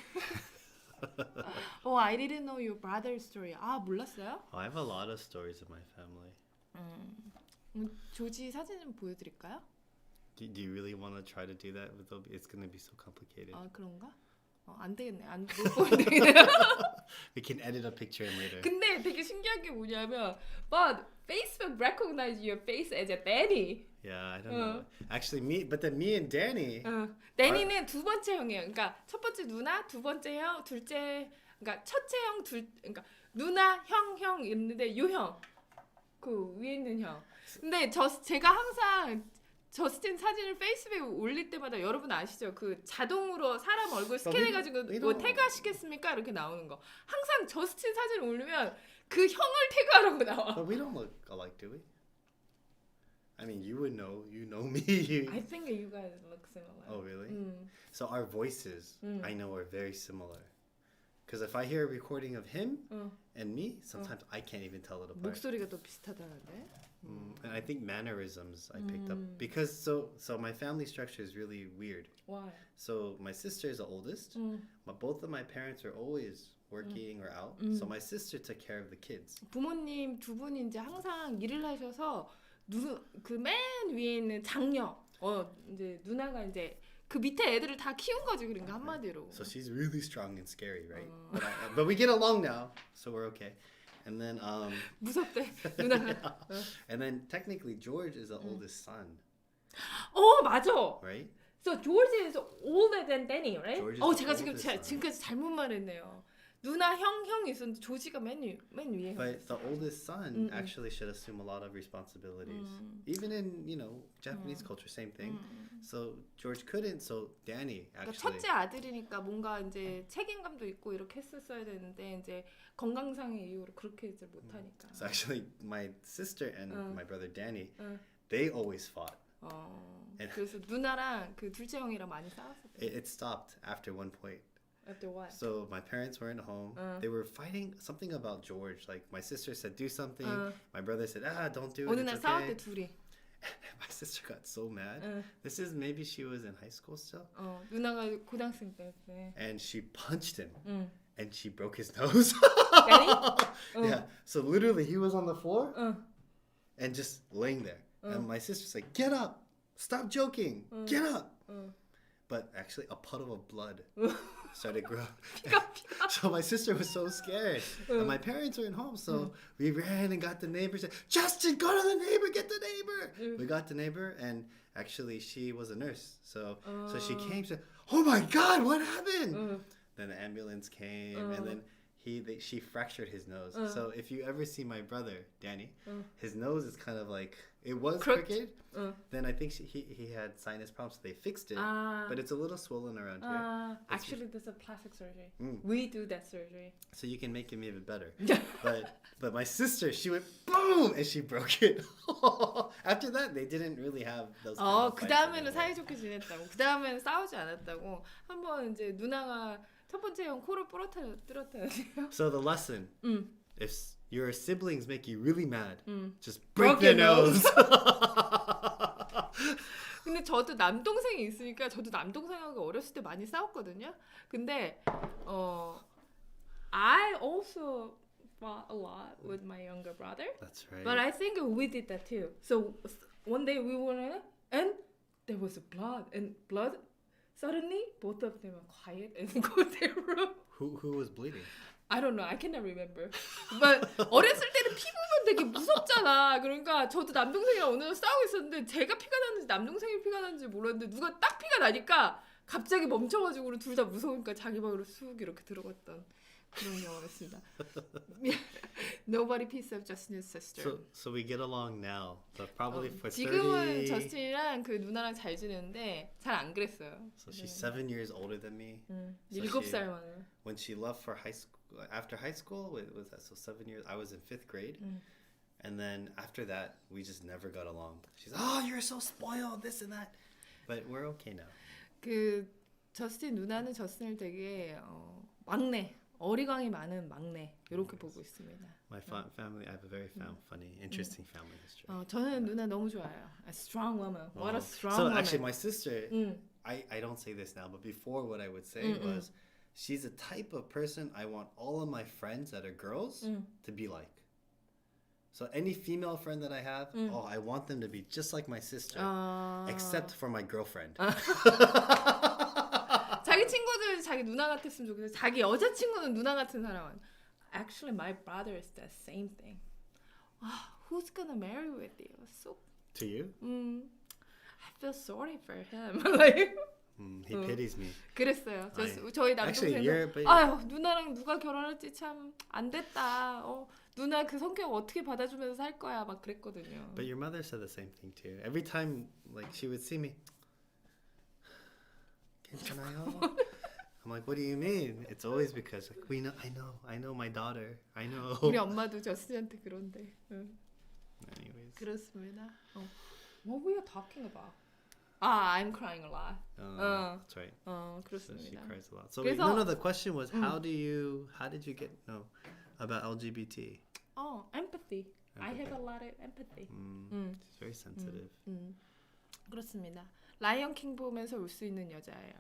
I didn't know your brother's story. 몰랐어요? I have a lot of stories of my family. 조지 사진 좀 보여드릴까요? Do you really want to try to do that? It's going to be so complicated. 그런가? 안 되겠네. 못 보여드리겠네요. We can edit a picture in later. 근데 되게 신기한 게 뭐냐면 But Facebook recognize your face as a Danny. Yeah, I don't know. Actually, me and Danny. 데니는 두 번째 형이에요. 그러니까 첫 번째 누나, 두 번째 형, 둘째, 그러니까 첫째 형, 그러니까 누나, 형 있는데 요 형, 그 위에 있는 형. 근데 제가 항상 저스틴 사진을 페이스북에 올릴 때마다 여러분 아시죠? 그 자동으로 사람 얼굴 But 스캔해가지고 we 뭐 don't- 태그하시겠습니까? 이렇게 나오는 거. 항상 저스틴 사진을 올리면 그 형을 태그하라고 나와. But we don't look alike, do we? I mean, you would know. You know me. I think you guys look similar. Oh, really? 음. So our voices, I know, are very similar. Because if I hear a recording of him and me, sometimes I can't even tell it apart. 목소리가 또 비슷하다는데. And I think mannerisms I picked up because so my family structure is really weird. Why? So my sister is the oldest, but both of my parents are always working or out. So my sister took care of the kids. 부모님 두 분이 이제 항상 일을 하셔서 그 맨 위에 있는 장녀, 이제 누나가 이제 그 밑에 애들을 다 키운 거지, 그러니까 한마디로. So she's really strong and scary, right? But we get along now, so we're okay. And then 무섭대 누나가. and then technically George is the oldest son, 맞아. right? So George is older than Danny, right? George is 제가 the 지금 oldest son. 지금까지 잘못 말했네요. 누나 형이 있었는데 조지가 맨 위에. But the oldest son actually should assume a lot of responsibilities. Even in, Japanese culture, same thing. So George couldn't, so Danny 그러니까 actually. 첫째 아들이니까 뭔가 이제 책임감도 있고 이렇게 했었어야 되는데 이제 건강상의 이유로 그렇게 이제 못하니까. So actually my sister and my brother Danny, they always fought. 그래서 누나랑 그 둘째 형이랑 많이 싸웠었대. It stopped after one point. After what? So my parents weren't home. They were fighting something about George. Like my sister said, do something. My brother said, don't do it. 어느 It's 날 okay. 싸웠대 둘이. My sister got so mad. This is maybe she was in high school still. 누나가 고등학생 때였대. And she punched him. And she broke his nose. Danny? Yeah. So literally he was on the floor and just laying there. And my sister's like, get up. Stop joking. Get up. But actually a puddle of blood started growing. So my sister was so scared. And my parents weren't home. So we ran and got the neighbor. Said, Justin, go to the neighbor. Get the neighbor. We got the neighbor. And actually she was a nurse. So she came. She said, oh my God, what happened? Then the ambulance came. And then she fractured his nose. So if you ever see my brother, Danny, his nose is kind of like, it was crooked. Then I think he had sinus problems, so they fixed it. But it's a little swollen around here. Actually, this is plastic surgery. We do that surgery. So you can make him even better. But my sister, she went boom, and she broke it. After that, they didn't really have those. 그 다음에는 사이좋게 지냈다고. 그 다음에는 싸우지 않았다고. 한번 이제 누나가 첫 번째 형 코를 뚫었다는데요. So the lesson, if your siblings make you really mad, just Broke break their your nose. 근데 저도 남동생이 있으니까 저도 남동생하고 어렸을 때 많이 싸웠거든요. 근데 I also fought a lot with my younger brother. That's right. But I think we did that too. So one day we were in it and there was blood and blood. Suddenly both of them are quiet and go to their room. Who was bleeding? I don't know. I cannot remember. But 어렸을 때는 피 보면 되게 무섭잖아. 그러니까 저도 남동생이랑 어느 날 싸우고 있었는데 제가 피가 났는지 남동생이 피가 났는지 몰랐는데 누가 딱 피가 나니까 갑자기 멈춰가지고 둘 다 무서우니까 자기 방으로 쑥 이렇게 들어갔던 그런 경험이었습니다. Nobody pissed off Justin's sister. So we get along now, but probably for 30. 지금은 저스틴이랑 그 누나랑 잘 지내는데 잘 안 그랬어요. So she's 7 years older than me. 7살 만에. When she left for high school, after high school, was that so 7 years? I was in 5th grade. And then after that, we just never got along. She's, you're so spoiled, this and that. But we're okay now. 그 저스틴 누나는 저스틴을 되게 막내, 어리광이 많은 막내 이렇게 보고 있습니다. My family, I have a very funny, interesting family history. 저는 누나 너무 좋아해요. A strong woman. What a strong so woman. actually, my sister, I don't say this now, but before what I would say was, she's the type of person I want all of my friends that are girls to be like. So any female friend that I have, I want them to be just like my sister, except for my girlfriend. 자기 친구들 자기 누나 같았으면 좋겠어. 자기 여자친구는 누나 같은 사람은. Actually, my brother is the same thing. Who's gonna marry with you? So To you? I feel sorry for him. Like, He pities me. 그랬어요. 아이, 저희 actually, 남동생도 you're- but- 아유 누나랑 누가 결혼할지 참 안 됐다. 누나 그 성격 어떻게 받아주면서 살 거야 막 그랬거든요. But your mother said the same thing too. Every time, like she would see me, 괜찮아요? I'm like, what do you mean? It's always because like I know my daughter. I know. 우리 엄마도 저스틴한테 그런데. Anyways. 그렇습니다. What were you talking about? I'm crying a lot. That's right. So she 그렇습니다. cries a lot. So 그래서- the question was how did you get about LGBT? Empathy. I have a lot of empathy. She's very sensitive. 그렇습니다. 라이언 킹 보면서 울 수 있는 여자예요.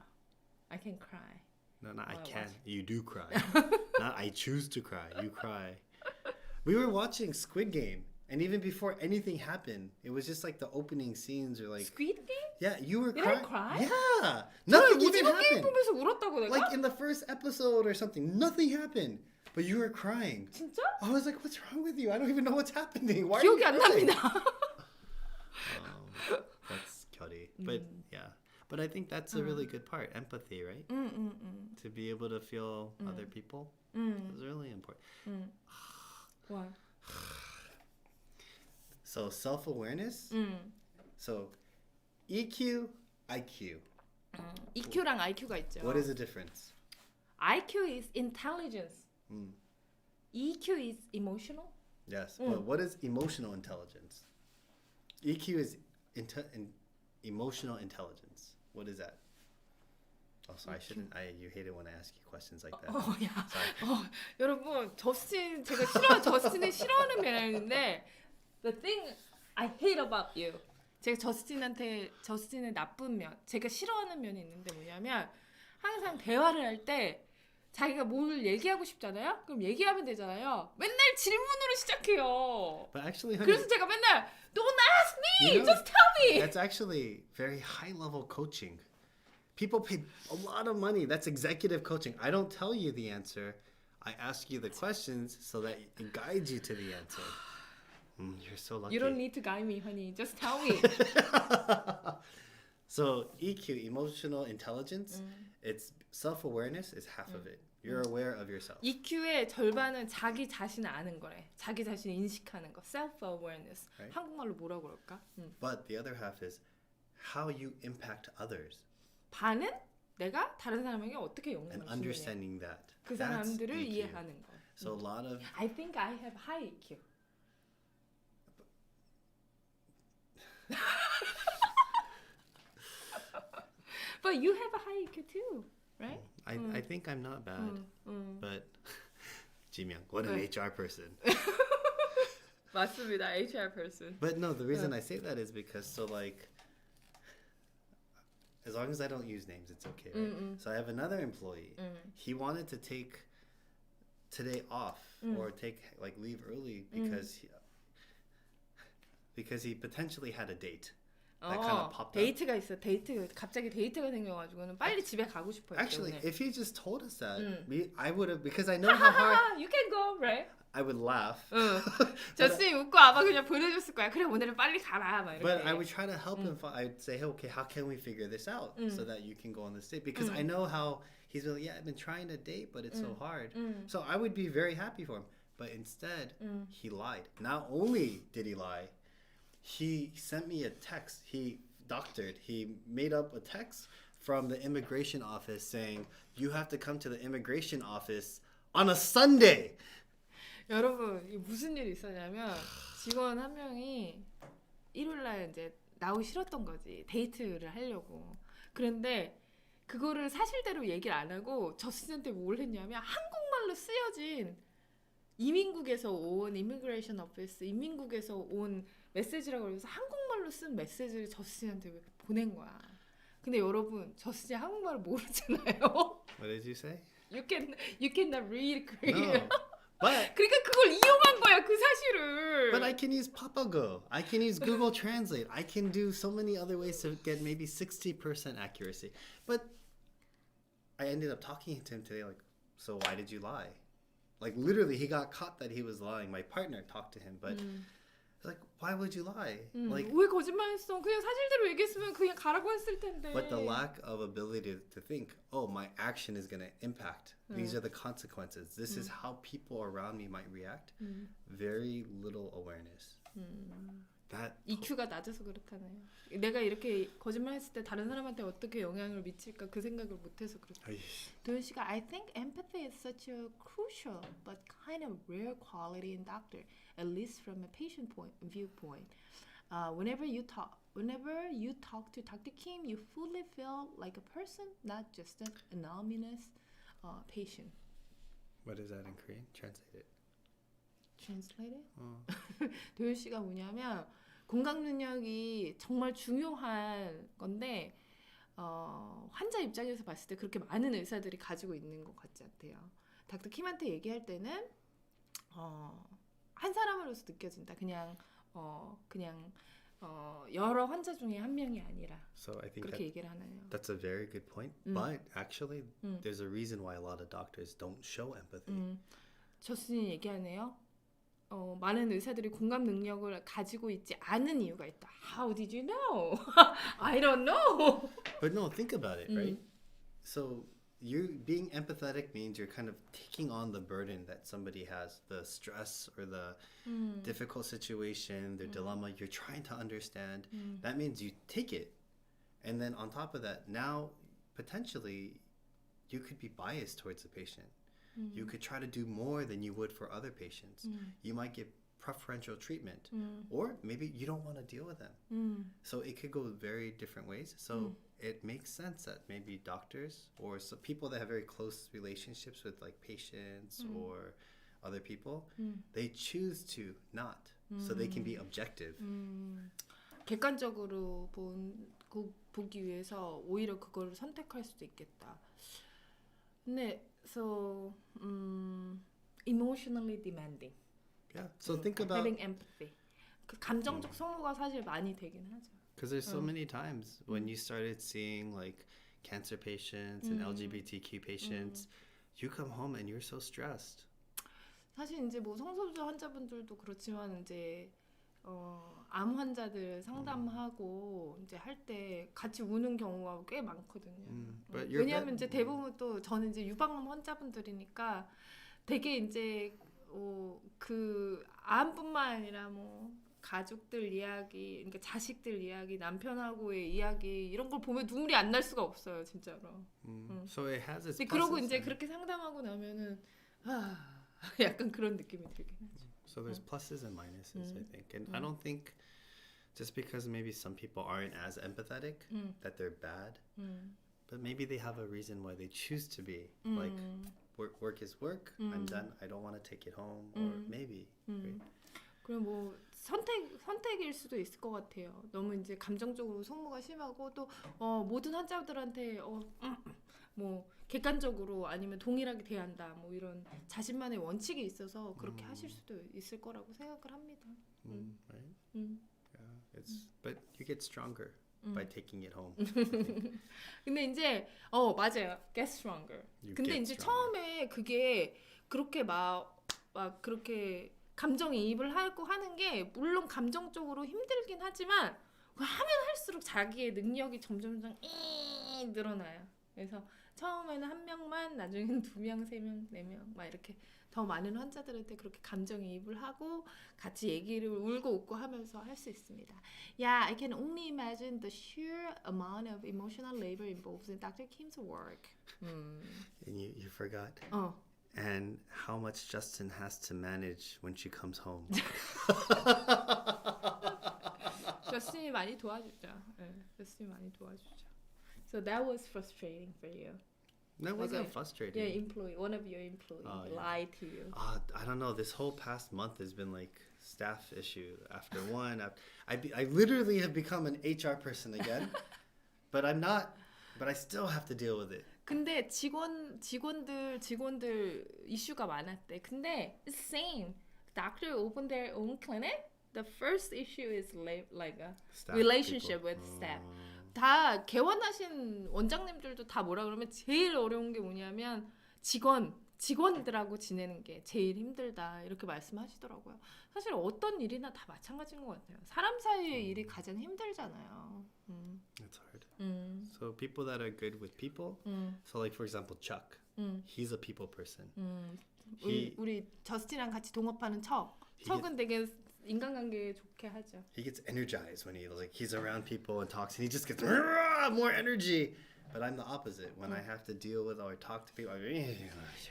I can cry. No, not I Oh, can. what? You do cry. Not I choose to cry. You cry. We were watching Squid Game, and even before anything happened, it was just like the opening scenes or like Squid Game? yeah, you were Did I crying. cry? Yeah, 저는 nothing even 오징어 게임 happened. 보면서 울었다고 내가? Like in the first episode or something, nothing happened, but you were crying. 진짜? I was like, "What's wrong with you? I don't even know what's happening. Why?" 기억이 are 안 you crying?" 납니다. That's Cuddy. But yeah. But I think that's a really good part. Empathy, right? To be able to feel other people is really important. What? So self-awareness. So EQ, IQ. EQ랑 IQ가 있죠. What is the difference? IQ is intelligence. EQ is emotional. Yes. But what is emotional intelligence? EQ is emotional intelligence. What is that? Oh, sorry. You hate it when I ask you questions like that. 야. Sorry. 여러분, 저스틴을 싫어하는 면인데 the thing I hate about you. 제가 저스틴의 나쁜 면, 제가 싫어하는 면이 있는데 뭐냐면 항상 대화를 할 때 자기가 뭘 얘기하고 싶잖아요? 그럼 얘기하면 되잖아요. 맨날 질문으로 시작해요. But actually, honey, 그래서 제가 맨날 Don't ask me! You know, Just tell me! that's actually very high-level coaching. People pay a lot of money. That's executive coaching. I don't tell you the answer. I ask you the questions so that it guides you to the answer. You're so lucky. You don't need to guide me, honey. Just tell me. So EQ, emotional intelligence, it's self-awareness is half of it. You're aware of yourself. EQ의 절반은 자기 자신을 아는 거래. 자기 자신을 인식하는 거. Self-awareness. Right. 한국말로 뭐라고 그럴까? But the other half is how you impact others 반은 내가 다른 사람에게 어떻게 and 영향을 주느냐. understanding that. 그 That's 사람들을 EQ. 이해하는 거. So a lot of I think I have high EQ. But you have a high EQ too, right? I think I'm not bad, but Jimyang, what an 네. HR person. 맞습니다. HR person. But no, the reason I say that is because so like as long as I don't use names, it's okay, right? So I have another employee. He wanted to take today off or take like leave early because he potentially had a date. That kind of popped up. 데이트가 있어. 갑자기 데이트가 생겨가지고는 빨리 집에 가고 싶어요. Actually, 때문에. if he just told us that, I would have because I know how hard You can go, right? I would laugh. 저스틴이 웃고 아마 그냥 보내줬을 거야. 그래 오늘은 빨리 가라 막 이렇게. But I would try to help him. I'd say, hey, okay, how can we figure this out so that you can go on this date? Because I know how he's like, yeah, I've been trying to date, but it's so hard. So I would be very happy for him. But instead, he lied. Not only did he lie, he sent me a text. He made up a text from the immigration office saying, you have to come to the immigration office on a Sunday. 여러분 이게 무슨 일이 있었냐면 직원 한 명이 일요일날 이제 나오기 싫었던 거지 데이트를 하려고. 그런데 그거를 사실대로 얘기를 안 하고 저스틴한테 뭘 했냐면 한국말로 쓰여진 이민국에서 온 이미그레이션 오피스 인민국에서 온 메시지라고 해서 한국말로 쓴 메시지를 저스틴한테 보낸 거야. 근데 여러분 저스틴 한국말을 모르잖아요. What did you say? You cannot read Korean. No. But 그러니까 그걸 이용한 거야 그 사실을. But I can use Papago. I can use Google Translate. I can do so many other ways to get maybe 60% accuracy. But I ended up talking to him today like, so why did you lie? Like literally he got caught that he was lying. My partner talked to him, but Like, why would you lie? Like, 왜 거짓말했어? 그냥 사실대로 얘기했으면 그냥 가라고 했을 텐데. but the lack of ability to think, oh, my action is going to impact. These are the consequences. This is how people around me might react. Very little awareness. That EQ가 낮아서 그렇다네요. 내가 이렇게 거짓말했을 때 다른 사람한테 어떻게 영향을 미칠까 그 생각을 못해서 그렇다. 도현 씨가 I think empathy is such a crucial but kind of rare quality in doctor, at least from a patient viewpoint. Whenever you talk to Dr. Kim, you fully feel like a person, not just an anonymous patient. What is that in Korean? Translate it. Translate it? 도현 씨가 뭐냐면 공감 능력이 정말 중요한 건데 환자 입장에서 봤을 때 그렇게 많은 의사들이 가지고 있는 것 같지 않대요. 닥터 킴한테 얘기할 때는 한 사람으로서 느껴진다. 그냥 여러 환자 중에 한 명이 아니라 So I think 그렇게 얘기를 하나요. that's a very good point. But actually, there's a reason why a lot of doctors don't show empathy. 저스님 얘기하네요. 많은 의사들이 공감 능력을 가지고 있지 않은 이유가 있다. How did you know? I don't know. But no, think about it, right? So you being empathetic means you're kind of taking on the burden that somebody has, the stress or the difficult situation, their dilemma. You're trying to understand. That means you take it. And then on top of that, now potentially you could be biased towards the patient. You could try to do more than you would for other patients. You might get preferential treatment, or maybe you don't want to deal with them. So it could go very different ways. So it makes sense that maybe doctors or some people that have very close relationships with like patients or other people, they choose to not, so they can be objective. 객관적으로 보기 위해서 오히려 그걸 선택할 수도 있겠다. 근데 so emotionally demanding. Yeah. So think about having empathy. 그 감정적 소모가 사실 많이 되긴 하죠. because there's so many times when you started seeing like cancer patients and LGBTQ patients, you come home and you're so stressed. 사실 이제 뭐 성소수자 환자분들도 그렇지만 이제 암 환자들 상담하고 이제 할 때 같이 우는 경우가 꽤 많거든요. 왜냐하면 이제 대부분 또 저는 이제 유방암 환자분들이니까 되게 이제 그 암뿐만 아니라 뭐 가족들 이야기, 그러니까 자식들 이야기, 남편하고의 이야기 이런 걸 보면 눈물이 안 날 수가 없어요, 진짜로. So it has its 그러고 pluses 이제 and- 그렇게 상담하고 나면은 약간 그런 느낌이 들긴 하죠. So there's pluses and minuses, I think. And I don't think just because maybe some people aren't as empathetic that they're bad, but maybe they have a reason why they choose to be. Like work is work. I'm done. I don't want to take it home. Or maybe. Right? 그럼 뭐 선택일 수도 있을 것 같아요. 너무 이제 감정적으로 소모가 심하고 또 모든 환자들한테 뭐 객관적으로 아니면 동일하게 대한다. 뭐 이런 자신만의 원칙이 있어서 그렇게 하실 수도 있을 거라고 생각을 합니다. Right? Yeah. But you get stronger by taking it home. 근데 이제 맞아요. Get stronger. You 근데 get 이제 stronger. 처음에 그게 그렇게 막 그렇게 감정이입을 하고 하는 게 물론 감정적으로 힘들긴 하지만 하면 할수록 자기의 능력이 점점 늘어나요. 그래서 처음에는 한 명만, 나중에는 2명, 3명, 4명 막 이렇게 더 많은 환자들한테 그렇게 감정이입을 하고 같이 얘기를 울고 웃고 하면서 할 수 있습니다. Yeah, I can only imagine the sheer amount of emotional labor involved in Dr. Kim's work. And you forgot. And how much Justin has to manage when she comes home. 저스틴이 많이 도와주죠. 네, 저스틴이 많이 도와주죠. So that was frustrating for you. That wasn't Okay. frustrating. Your employee, one of your employees lied to you. I don't know. This whole past month has been like staff issue after one. I literally have become an HR person again, but I'm not. But I still have to deal with it. 근데 직원들 이슈가 많았대. 근데 it's same. Doctor open their own clinic. The first issue is like a Staff relationship people. with staff. 다 개원하신 원장님들도 다 뭐라 그러면 제일 어려운 게 뭐냐면 직원 직원들하고 지내는 게 제일 힘들다 이렇게 말씀하시더라고요. 사실 어떤 일이나 다 마찬가지인 것 같아요. 사람 사이의 일이 가장 힘들잖아요. It's hard. So people that are good with people. So like for example, Chuck. He's a people person. 우리 저스틴이랑 같이 동업하는 척은 되게 인간관계 좋게 하죠. He gets energized when he's around people and talks, and he just gets more energy. But I'm the opposite. When I have to deal with or talk to people,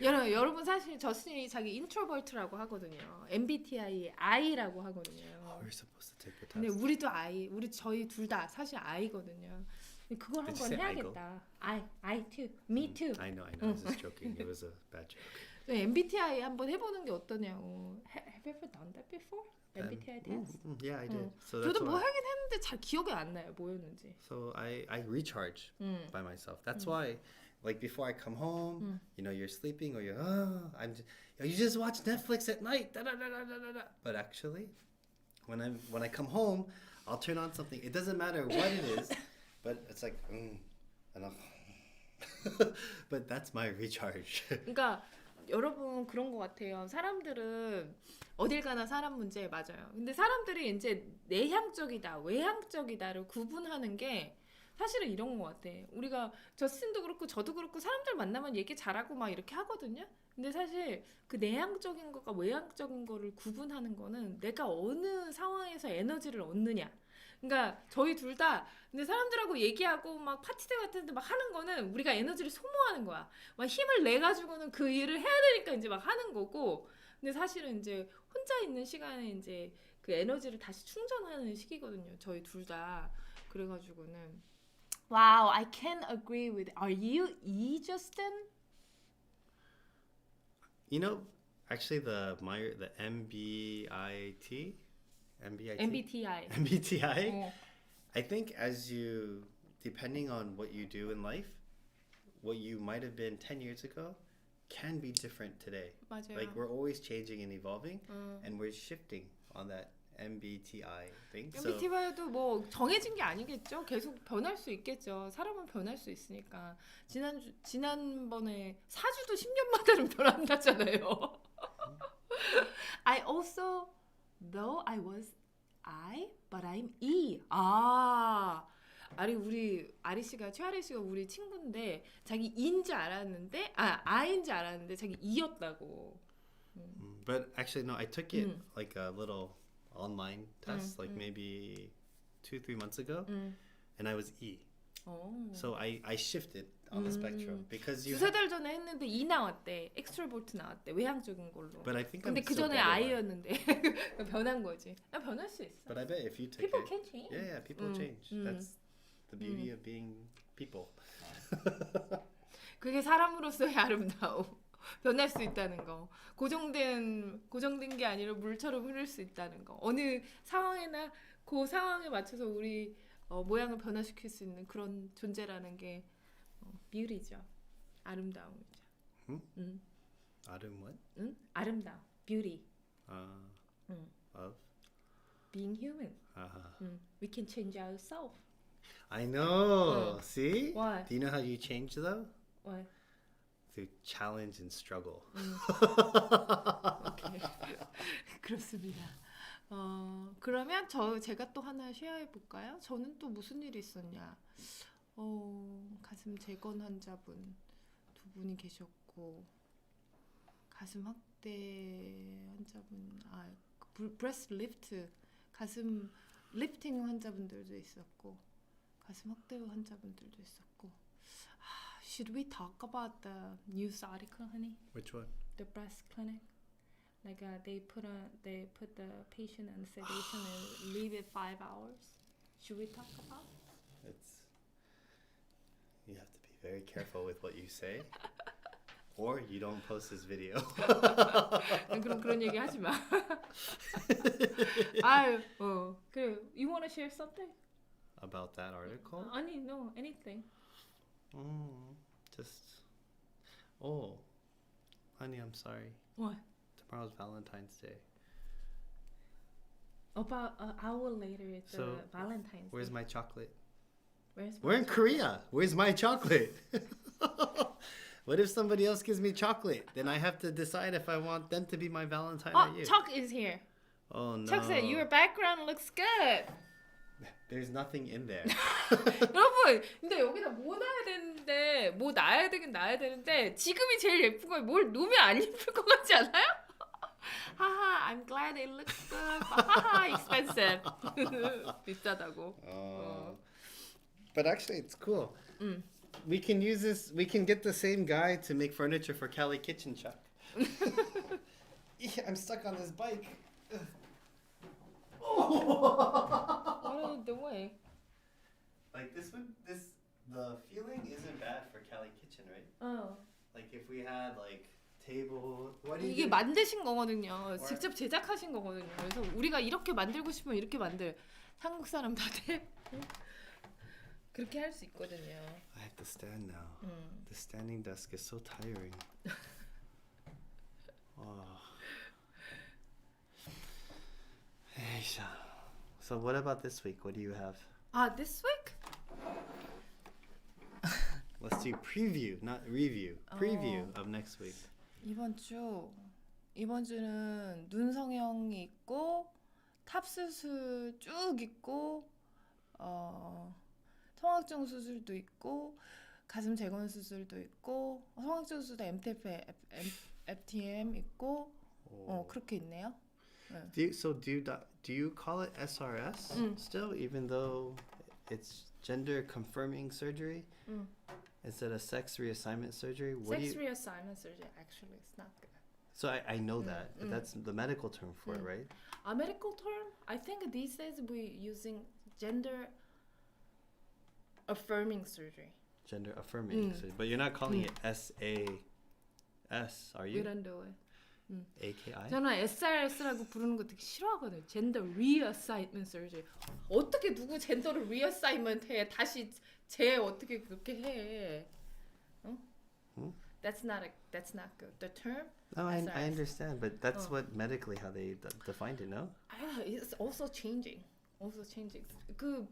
여러분 사실 저스틴이 자기 인트로버트라고 하거든요. MBTI I라고 하거든요. we're supposed to take the test. 근데 우리도 I, 저희 둘 다 사실 I거든요. 그걸 Did you 한번 say 해야겠다. I too, me too. I know. I was just joking. It was a bad joke. MBTI 한번 해보는 게 어떠냐고. Have you ever done that before? MBTI test? Yeah, I did. So that's 저도 뭐 why. 하긴 했는데 잘 기억이 안 나요. 뭐였는지. So I recharge by myself. That's why, like before I come home, you're sleeping or you just watch Netflix at night. Da, da, da, da, da, da. But actually, when I come home, I'll turn on something. It doesn't matter what it is, but it's like, but that's my recharge. 그러니까 여러분 그런 것 같아요. 사람들은 어딜 가나 사람 문제 맞아요. 근데 사람들이 이제 내향적이다, 외향적이다를 구분하는 게 사실은 이런 것 같아. 우리가 저스틴도 그렇고 저도 그렇고 사람들 만나면 얘기 잘하고 막 이렇게 하거든요. 근데 사실 그 내향적인 것과 외향적인 거를 구분하는 거는 내가 어느 상황에서 에너지를 얻느냐. 그러니까 저희 둘 다 근데 사람들하고 얘기하고 막 파티대 같은 데 막 하는 거는 우리가 에너지를 소모하는 거야. 막 힘을 내 가지고는 그 일을 해야 되니까 이제 막 하는 거고. 근데 사실은 이제 혼자 있는 시간에 이제 그 에너지를 다시 충전하는 시기거든요. 저희 둘 다. 그래 가지고는 Wow, I can agree with. Are you E, Justin? Actually the MBIT. MBTI. MBTI. I think depending on what you do in life, what you might have been 10 years ago can be different today. 맞아요. Like we're always changing and evolving, and we're shifting on that MBTI thing. MBTI도 뭐 정해진 게 아니겠죠. 계속 변할 수 있겠죠. 사람은 변할 수 있으니까. 지난번에 사주도 10년마다는 변한다잖아요. I also though I was I, but I'm E. 우리 아리 씨가 최아리 씨가 우리 친구인데 자기 E인지 알았는데 I인지 알았는데 자기 E였다고. But actually no, I took it like a little online test like maybe 2-3 months ago, and I was E. So I shifted on the spectrum because you. 두세 달 전에 했는데 E 나왔대, extrovert 나왔대, 외향적인 걸로. But I think 근데 I'm 그 still 전에 better. I였는데 변한 거지. 변할 수 있어. But I bet if you take People it, can change. yeah, people change. That's the beauty of being people. 그게 사람으로서의 아름다움. 변할 수 있다는 거. 고정된 게 아니라 물처럼 흐를 수 있다는 거. 어느 상황이나 그 상황에 맞춰서 우리 모양을 변화시킬 수 있는 그런 존재라는 게 beauty죠. 아름다움이죠. 아름 what? 응? 아름다움. beauty. Of? being human. We can change ourselves. I know. See? What? Do you know how you change though? What? Through challenge and struggle. 오케이. 그렇습니다. 그러면 제가 또 하나 쉐어해 볼까요? 저는 또 무슨 일이 있었냐? 가슴 재건 환자분 2분이 계셨고 가슴 확대 환자분 브레스트 리프트 가슴 리프팅 환자분들도 있었고 가슴 확대 환자분들도 있었고 Should we talk about the news article, honey? Which one? The breast clinic. Like they put the patient on sedation and leave it 5 hours. Should we talk about? You have to be very careful with what you say, or you don't post this video. 그런 얘기 하지 마. You want to share something? About that article? 아니, no, anything. Honey, I'm sorry. What? Tomorrow's Valentine's Day. About an hour later, it's Valentine's Where's Day. my chocolate? Where's We're in Korea. Where's my chocolate? What if somebody else gives me chocolate? Then I have to decide if I want them to be my Valentine Oh, or you. Chuck is here. Oh no. Chuck said your background looks good. There's nothing in there. 여러분, 근데 여기다 뭐 놔야 되는데 뭐 놔야 되긴 놔야 되는데 지금이 제일 예쁜 거예요. 뭘 놓으면 안 예쁠 것 같지 않아요? 하하, I'm glad it looks good. 하하, expensive. 비싸다고. But actually, it's cool. We can use this. We can get the same guy to make furniture for Cali Kitchen Chuck. I'm stuck on this bike. What are you doing? Like this would the feeling isn't bad for Cali Kitchen, right? Like if we had like table. What do you 이게 do? 만드신 거거든요. 직접 제작하신 거거든요. 그래서 우리가 이렇게 만들고 싶으면 이렇게 만들. 한국 사람 다들 그렇게 할 수 있거든요. I have to stand now. The standing desk is so tiring. So what about this week? What do you have? This week? Let's do preview, not review. Preview of next week. 이번 주는 눈 성형이 있고 탑 수술 쭉 있고 성악종 수술도 있고 가슴 재건 수술도 있고 성악종 수술도 MTF, FTM 있고 그렇게 있네요. Do you call it SRS still, even though it's gender confirming surgery instead of sex reassignment surgery? Sex reassignment surgery actually it's not good. So I know that, but that's the medical term for it, right? A medical term? I think these days we're using gender affirming surgery. Gender affirming surgery, but you're not calling it SAS, are We you? don't do it. AKI? 저는 SRS라고 부르는 거 되게 싫어하거든요. Gender reassignment surgery. 어떻게 누구 젠더를 reassignment 해? 다시 어떻게 그렇게 해? That's not good. The term. No, I SRS. understand, but that's what medically how they defined it, no? It's also changing. 그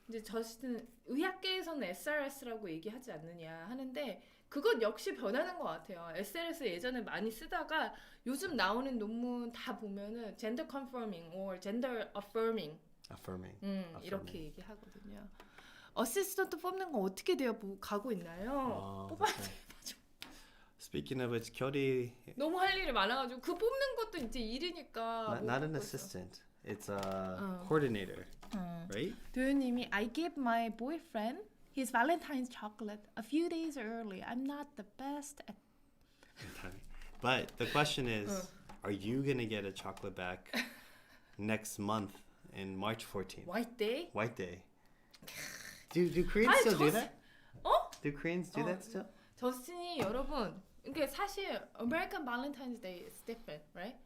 이제 저스틴 의학계에서는 SRS라고 얘기하지 않느냐 하는데 그건 역시 변하는 것 같아요. SRS 예전에 많이 쓰다가 요즘 나오는 논문 다 보면은 gender confirming or gender affirming. Affirming. 이렇게 얘기하거든요. 어시스턴트 뽑는 거 어떻게 되어 가고 있나요? 뽑아야 돼. Speaking of which, 결이 너무 할 일이 많아가지고 그 뽑는 것도 이제 일이니까. not an assistant. It's a coordinator, right? 도현님이 I gave my boyfriend his Valentine's chocolate a few days early. I'm not the best at. But the question is, are you gonna get a chocolate back next month in March 14th? White Day? White Day. Do Koreans still do that? Do Koreans do that still? 저스틴이 여러분, 이게 사실 American Valentine's Day is different, right?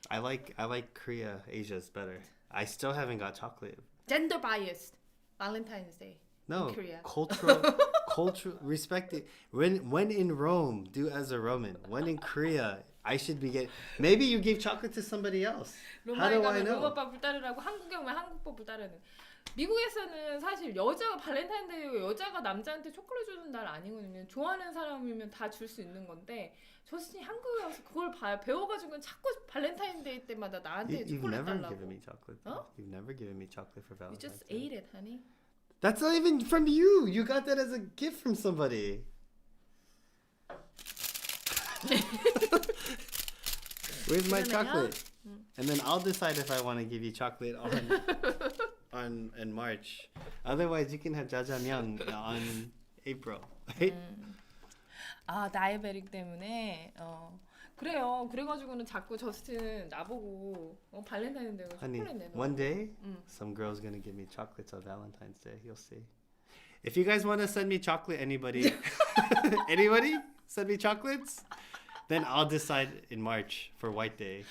I like Korea, Asia's better. I still haven't got chocolate. Gender biased Valentine's Day. No, in Korea. cultural respect it. When in Rome, do as a Roman. When in Korea, I should be getting. Maybe you gave chocolate to somebody else. How 로마에 do I 가면 know? 로마법을 따르라고 한국에 오면 한국법을 따르는. 미국에서는 사실 여자가 발렌타인데이 여자가 남자한테 초콜릿 주는 날 아니거든요. 좋아하는 사람이면 다 줄 수 있는 건데 저스틴이 한국에 와서 그걸 배워가지고 자꾸 발렌타인데이 때마다 나한테 You've 초콜릿 never 달라고. given me chocolate. You've never given me chocolate for You Valentine's just Day. ate it, honey. That's not even from you. You got that as a gift from somebody. Where's my chocolate? And then I'll decide if I want to give you chocolate on in March. Otherwise, you can have jjajangmyeon on April. Right? 다이어리 때문에 그래요. 그래가지고는 자꾸 저스틴 나보고 발렌타인데이가 Honey, 초콜릿 내놓고. one day, some girl's gonna give me chocolates on Valentine's Day. You'll see. If you guys want to send me chocolate, anybody, send me chocolates. Then I'll decide in March for White Day.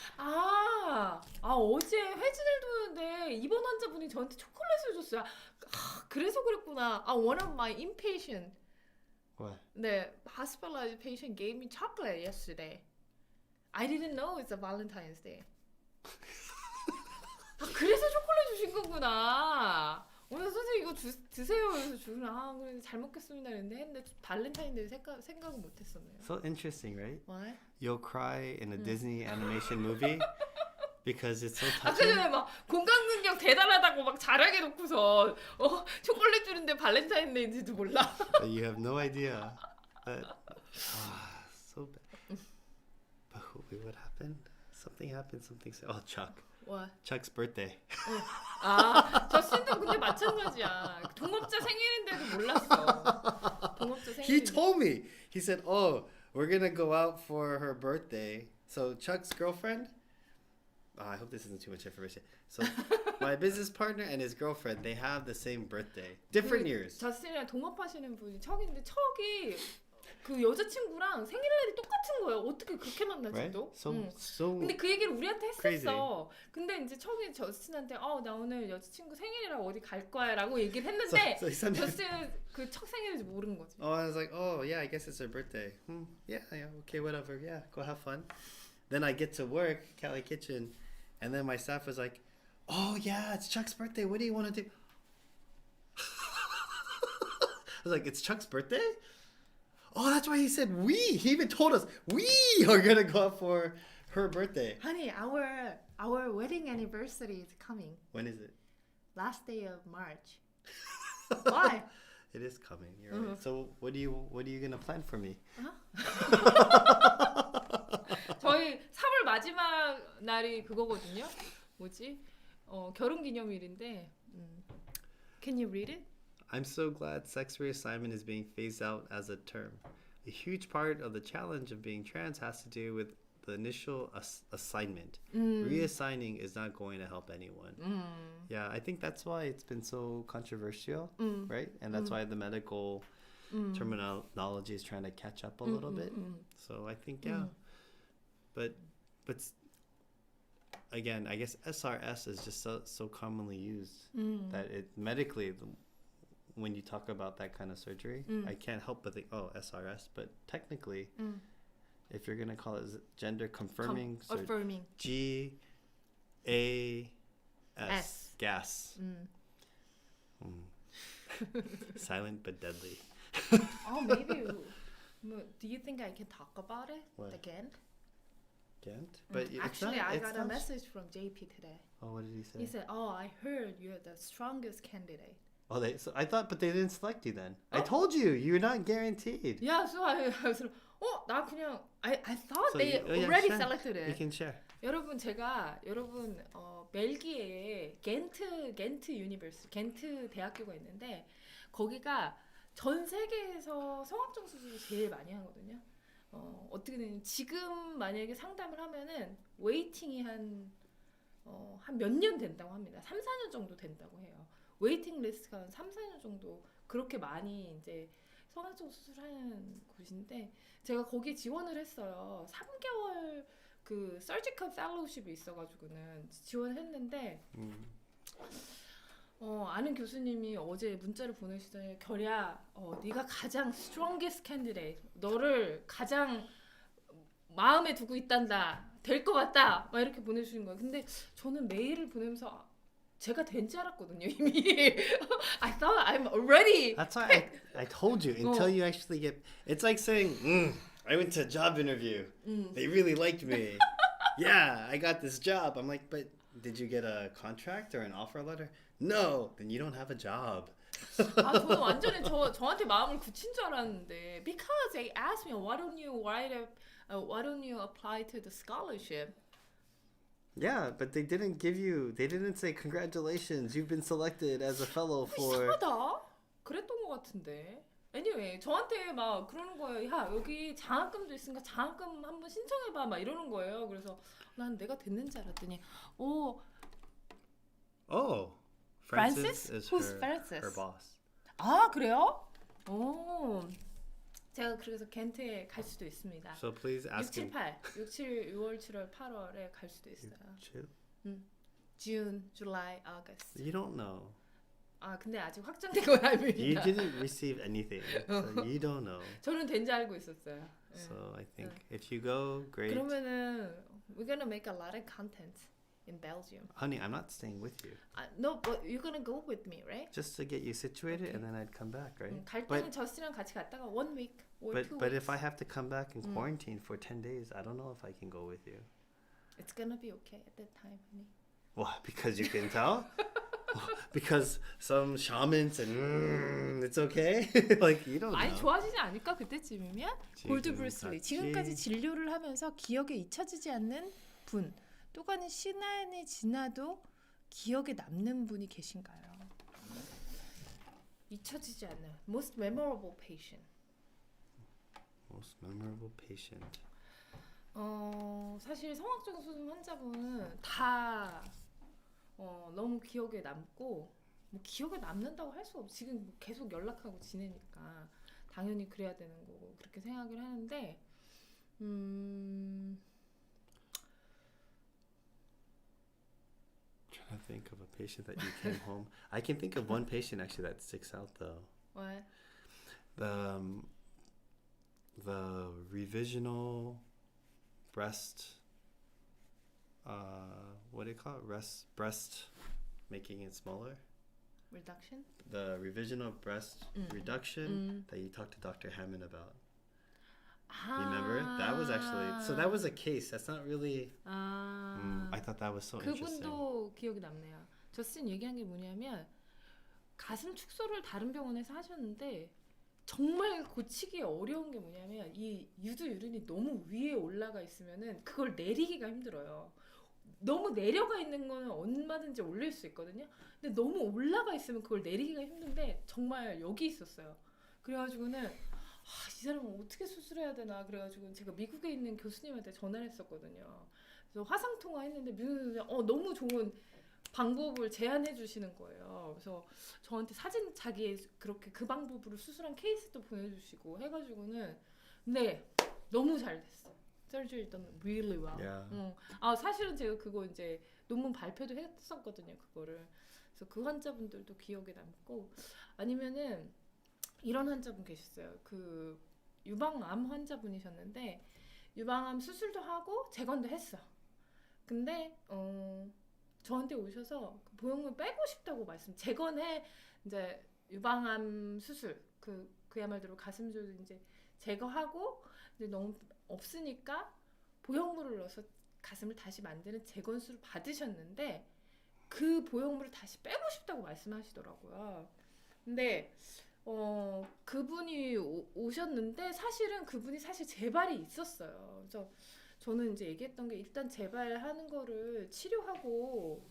어제 회진을 도는데 입원 환자분이 저한테 초콜릿을 줬어요. 그래서 그랬구나. One of my inpatient, What? the hospitalized patient gave me chocolate yesterday. I didn't know it's a Valentine's Day. 그래서 초콜릿 주신 거구나. 오늘 선생님 이거 드세요. 그래서 주나 그래 잘 먹겠습니다 했는데 발렌타인데이 생각은 못했었네요. So interesting, right? Why? You'll cry in a Disney animation movie because it's so 아까 touching. 전에 막 공감 능력 대단하다고 막 자랑해 놓고서 초콜릿 주는데 발렌타인데이인지도 몰라. But you have no idea. But, so bad. But wait, what happened? Something happened. Oh, Chuck. What? Chuck's birthday. 저스틴도 근데 마찬가지야. 동업자 생일인데도 몰랐어. 동업자 생일. He told me. He said, "Oh, we're gonna go out for her birthday." So Chuck's girlfriend. I hope this isn't too much information. So my business partner and his girlfriend, they have the same birthday, different years. 저스틴이랑 동업하시는 분이 척인데 척이 그 여자친구랑 생일날이 똑같은 거예요. 어떻게 그렇게 만나지 Right? 또? So. 근데 그 얘기를 우리한테 했었어. crazy. 근데 이제 척이 저스틴한테 나 오늘 여자친구 생일이라 어디 갈 거야라고 얘기를 했는데 So he sent me- 저스틴은 그 척 생일인지 모르는 거지. Oh, I was like, oh yeah, I guess it's her birthday. Yeah, okay, whatever. Yeah, go have fun. Then I get to work, Cali Kitchen, and then my staff was like, oh yeah, it's Chuck's birthday. What do you want to do? I was like, it's Chuck's birthday? Oh, that's why he said we. He even told us we are gonna go out for her birthday. Honey, our wedding anniversary is coming. When is it? Last day of March. Why? It is coming. You're right. So what are you gonna plan for me? 저희 3월 마지막 날이 그거거든요. 뭐지? 결혼 기념일인데. Can you read it? I'm so glad sex reassignment is being phased out as a term. A huge part of the challenge of being trans has to do with the initial assignment. Reassigning is not going to help anyone. Yeah, I think that's why it's been so controversial, right? And that's why the medical terminology is trying to catch up a little bit. So I think, yeah. But again, I guess SRS is just so commonly used that it medically, when you talk about that kind of surgery, I can't help but think, oh, SRS. But technically, if you're going to call it gender confirming Affirming. GAS. Gas. Silent but deadly. Maybe. Do you think I can talk about it What? again? Can't? But it's Actually, not, I it's got a not- message from JP today. Oh, what did he say? He said, I heard you're the strongest candidate. Oh, so I thought, but they didn't select you then. I told you, you're not guaranteed. Yeah, so I was like, 나 그냥 I thought So they yeah, already share. selected You it. can share. 여러분 벨기에에 겐트 유니버스 겐트 대학교가 있는데 거기가 전 세계에서 성악정 수술을 제일 많이 하거든요. 어떻게 되냐면 지금 만약에 상담을 하면은 웨이팅이 한 몇 년 된다고 합니다. 3, 4년 정도 된다고 해요. 웨이팅 리스트가 한 3, 4년 정도 그렇게 많이 이제 성악정 수술하는 곳인데 제가 거기 지원을 했어요. 3개월 그 서지컬 펠로우십이 있어가지고는 지원을 했는데 아는 교수님이 어제 문자를 보내시더니 결이야 네가 가장 strongest candidate 너를 가장 마음에 두고 있단다 될 것 같다 막 이렇게 보내주신 거예요. 근데 저는 메일을 보내면서 제가 된 줄 알았거든요 이미. I thought I'm already. That's why I told you until you actually get. It's like saying, I went to a job interview. They really liked me. Yeah, I got this job. I'm like, but did you get a contract or an offer letter? No. Then you don't have a job. 저는 완전히 저한테 마음을 굳힌 줄 알았는데 because they asked me why don't you apply to the scholarship? Yeah, but they didn't say congratulations, you've been selected as a fellow for. 이상하다. 그랬던 것 같은데. Anyway, 저한테 막 그러는 거예요. 야, 여기 장학금도 있으니까 장학금 한번 신청해봐. 막 이러는 거예요. 그래서 난 내가 됐는지 알았더니, Oh, Francis? is Who's her, Francis? her boss. 아, 그래요? 제가 그래서 겐트에 갈 수도 있습니다. So please 6, ask 7, him. 8. 6, 7, 6월, 7월, 8월에 갈 수도 있어요. June, July, August. You don't know. 근데 아직 확정된 건 You 아닙니다. didn't receive anything, so you don't know. 저는 된 줄 알고 있었어요. So I think if you go, great. 그러면은 we're gonna make a lot of content. in Belgium. Honey, I'm not staying with you. No, but you're gonna go with me, right? Just to get you situated, Okay. and then I'd come back, right? 갈 때는 저스티랑 같이 갔다가 1 week or 2 But weeks. if I have to come back and quarantine for 10 days, I don't know if I can go with you. It's gonna be okay at that time, honey. What? Because you can tell? Because some shamans and it's okay? Like you don't know. 아니 좋아지지 않을까 그때쯤이면? 골드 브루슬리 지금까지. 지금까지 진료를 하면서 기억에 잊혀지지 않는 분 또는 시간이 지나도 기억에 남는 분이 계신가요? 잊혀지지 않는 most memorable patient. Most memorable patient. 사실 성악종 수술 환자분은 다 너무 기억에 남고 뭐 기억에 남는다고 할 수 없어. 지금 뭐 계속 연락하고 지내니까 당연히 그래야 되는 거고 그렇게 생각을 하는데 Trying to think of a patient that you came home. I can think of one patient actually that sticks out though. 왜? The revisional breast. What do you call it? Breast making it smaller. reduction? The revisional breast reduction that you talked to Dr. Hammond about. Remember? That was actually so. That was a case. That's not really. I thought that was so interesting. 그분도 기억이 남네요. 저스틴 얘기한 게 뭐냐면 가슴 축소를 다른 병원에서 하셨는데 정말 고치기 어려운 게 뭐냐면 이 유두유륜이 너무 위에 올라가 있으면은 그걸 내리기가 힘들어요. 너무 내려가 있는 거는 얼마든지 올릴 수 있거든요. 근데 너무 올라가 있으면 그걸 내리기가 힘든데 정말 여기 있었어요. 그래가지고는 이 사람은 어떻게 수술해야 되나 그래가지고 제가 미국에 있는 교수님한테 전화를 했었거든요. 그래서 화상 통화했는데 미국에서 너무 좋은 방법을 제안해 주시는 거예요. 그래서 저한테 사진 자기 그렇게 그 방법으로 수술한 케이스도 보내주시고 해가지고는 네 너무 잘 됐어. Surgery done really well. Yeah. 사실은 제가 그거 이제 논문 발표도 했었거든요. 그거를. 그래서 그 환자분들도 기억에 남고 아니면은 이런 환자분 계셨어요. 그 유방암 환자분이셨는데 유방암 수술도 하고 재건도 했어. 근데 저한테 오셔서 그 보형물 빼고 싶다고 재건해 이제 유방암 수술 그야말로 가슴줄 이제 제거하고 이제 너무 없으니까 보형물을 넣어서 가슴을 다시 만드는 재건술을 받으셨는데 그 보형물을 다시 빼고 싶다고 말씀하시더라고요. 근데 그분이 오셨는데 사실은 그분이 사실 재발이 있었어요. 그래서 저는 이제 얘기했던 게 일단 재발하는 거를 치료하고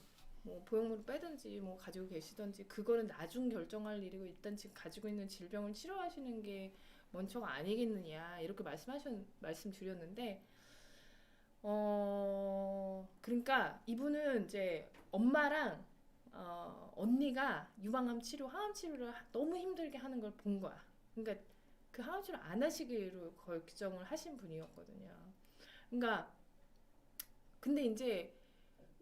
뭐 보형물을 빼든지 뭐 가지고 계시든지 그거는 나중 결정할 일이고 일단 지금 가지고 있는 질병을 치료하시는 게 먼저가 아니겠느냐 이렇게 말씀드렸는데 그러니까 이분은 이제 엄마랑 언니가 유방암 치료, 항암 치료를 너무 힘들게 하는 걸 본 거야. 그러니까 그 항암 치료 안 하시기로 결정을 하신 분이었거든요. 그러니까 근데 이제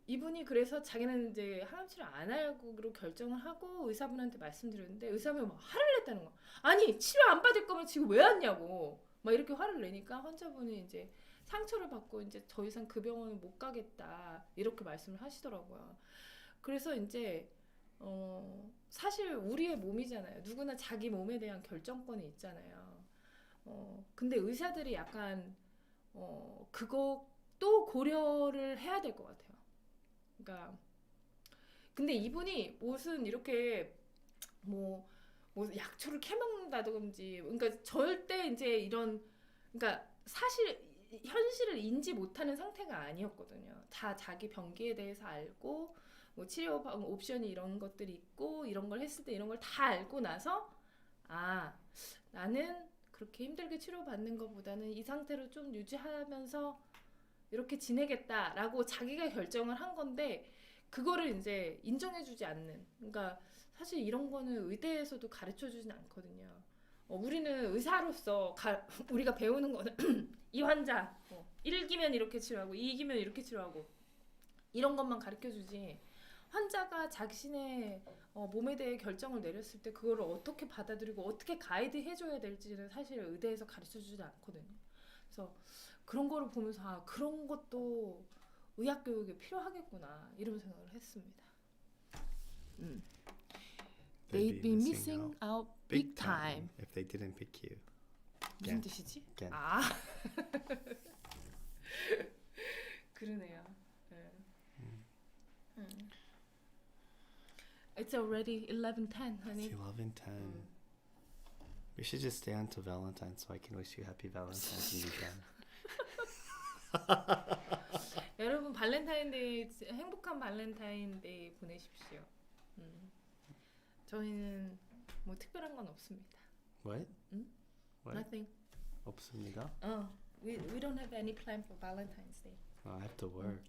이분이 그래서 자기는 이제 항암 치료 안 하기로 결정을 하고 의사분한테 말씀드렸는데 의사분이 막 화를 냈다는 거야. 아니 치료 안 받을 거면 지금 왜 왔냐고 막 이렇게 화를 내니까 환자분이 이제 상처를 받고 이제 더 이상 그 병원은 못 가겠다 이렇게 말씀을 하시더라고요. 그래서 이제 사실 우리의 몸이잖아요. 누구나 자기 몸에 대한 결정권이 있잖아요. 근데 의사들이 약간 그것도 고려를 해야 될 것 같아요. 그러니까 근데 이분이 무슨 이렇게 뭐 약초를 캐먹는다든지 그러니까 절대 이제 이런 그러니까 사실 현실을 인지 못하는 상태가 아니었거든요. 다 자기 병기에 대해서 알고 뭐 치료 옵션이 이런 것들이 있고 이런 걸 했을 때 이런 걸 다 알고 나서 나는 그렇게 힘들게 치료받는 것보다는 이 상태로 좀 유지하면서 이렇게 지내겠다라고 자기가 결정을 한 건데 그거를 이제 인정해주지 않는 그러니까 사실 이런 거는 의대에서도 가르쳐주진 않거든요. 우리는 의사로서 우리가 배우는 거는 이 환자 1기면 이렇게 치료하고 2기면 이렇게 치료하고 이런 것만 가르쳐주지 환자가 자신의 몸에 대해 결정을 내렸을 때 그거를 어떻게 받아들이고 어떻게 가이드 해줘야 될지는 사실 의대에서 가르쳐주지 않거든요. 그래서 그런 거를 보면서 그런 것도 의학 교육이 필요하겠구나 이런 생각을 했습니다. They'd be missing out big time. if they didn't pick you. 무슨 뜻이지? again. 아 그러네요. 네. It's already 11:10, honey. It's 11:10. We should just stay on to Valentine's so I can wish you happy Valentine's and you can. 여러분 발렌타인데이 행복한 발렌타인데이 보내십시오. 저희는 뭐 특별한 건 없습니다. What? What? Nothing. 없습니다. We don't have any plan for Valentine's Day. I have to work.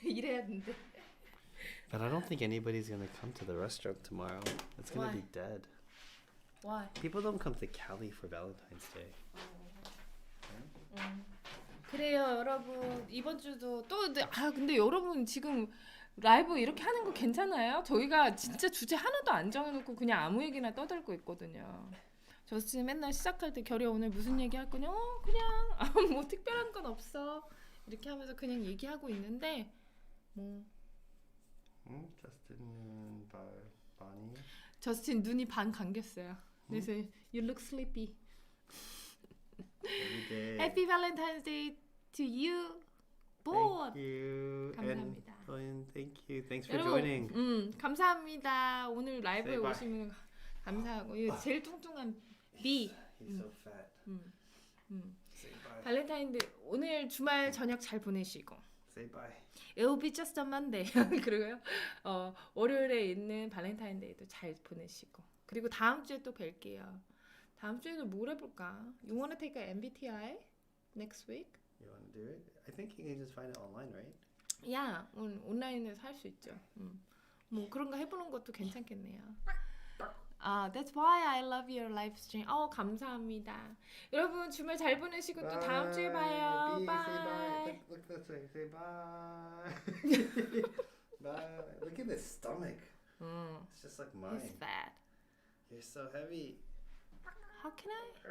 이래야 된대. But I don't think anybody's gonna come to the restaurant tomorrow. It's gonna Why? be dead. Why? People don't come to Cali for Valentine's Day. 그래요, 여러분. 이번 주도 또 근데 여러분 지금 라이브 이렇게 하는 거 괜찮아요? 저희가 진짜 주제 하나도 안 정해놓고 그냥 아무 얘기나 떠들고 있거든요. 저 지금 맨날 시작할 때 결이 오늘 무슨 얘기 할 거냐? 그냥 뭐 특별한 건 없어. 이렇게 하면서 그냥 얘기하고 있는데 뭐 Justin, Bonnie. 저스틴 눈이 반 감겼어요. 그래서 you look sleepy. Every day. Happy Valentine's Day to you both. Thank you. 감사합니다. And thank you. Thanks for 여러분, joining. 감사합니다. 오늘 라이브에 Say bye. 오시면 감사하고 이 제일 뚱뚱한 B. He's so fat. Say bye. 발렌타인데이 오늘 주말 저녁 잘 보내시고. Say bye. It will be just a Monday. 그리고요. 월요일에 있는 발렌타인데이도 잘 보내시고. 그리고 다음 주에 또 뵐게요. 다음 주에는 뭘 해볼까? You wanna take a MBTI next week? You want to do it? I think you can just find it online, right? 야, 온라인에서 할 수 있죠. 뭐 그런 거 해보는 것도 괜찮겠네요. That's why I love your live stream. 감사합니다. 여러분 주말 잘 보내시고 또 다음 주에 봐요. B, Bye. say bye. Look this way. Say bye. Bye. Look at this stomach. It's just like mine. He's fat. You're so heavy. How can I?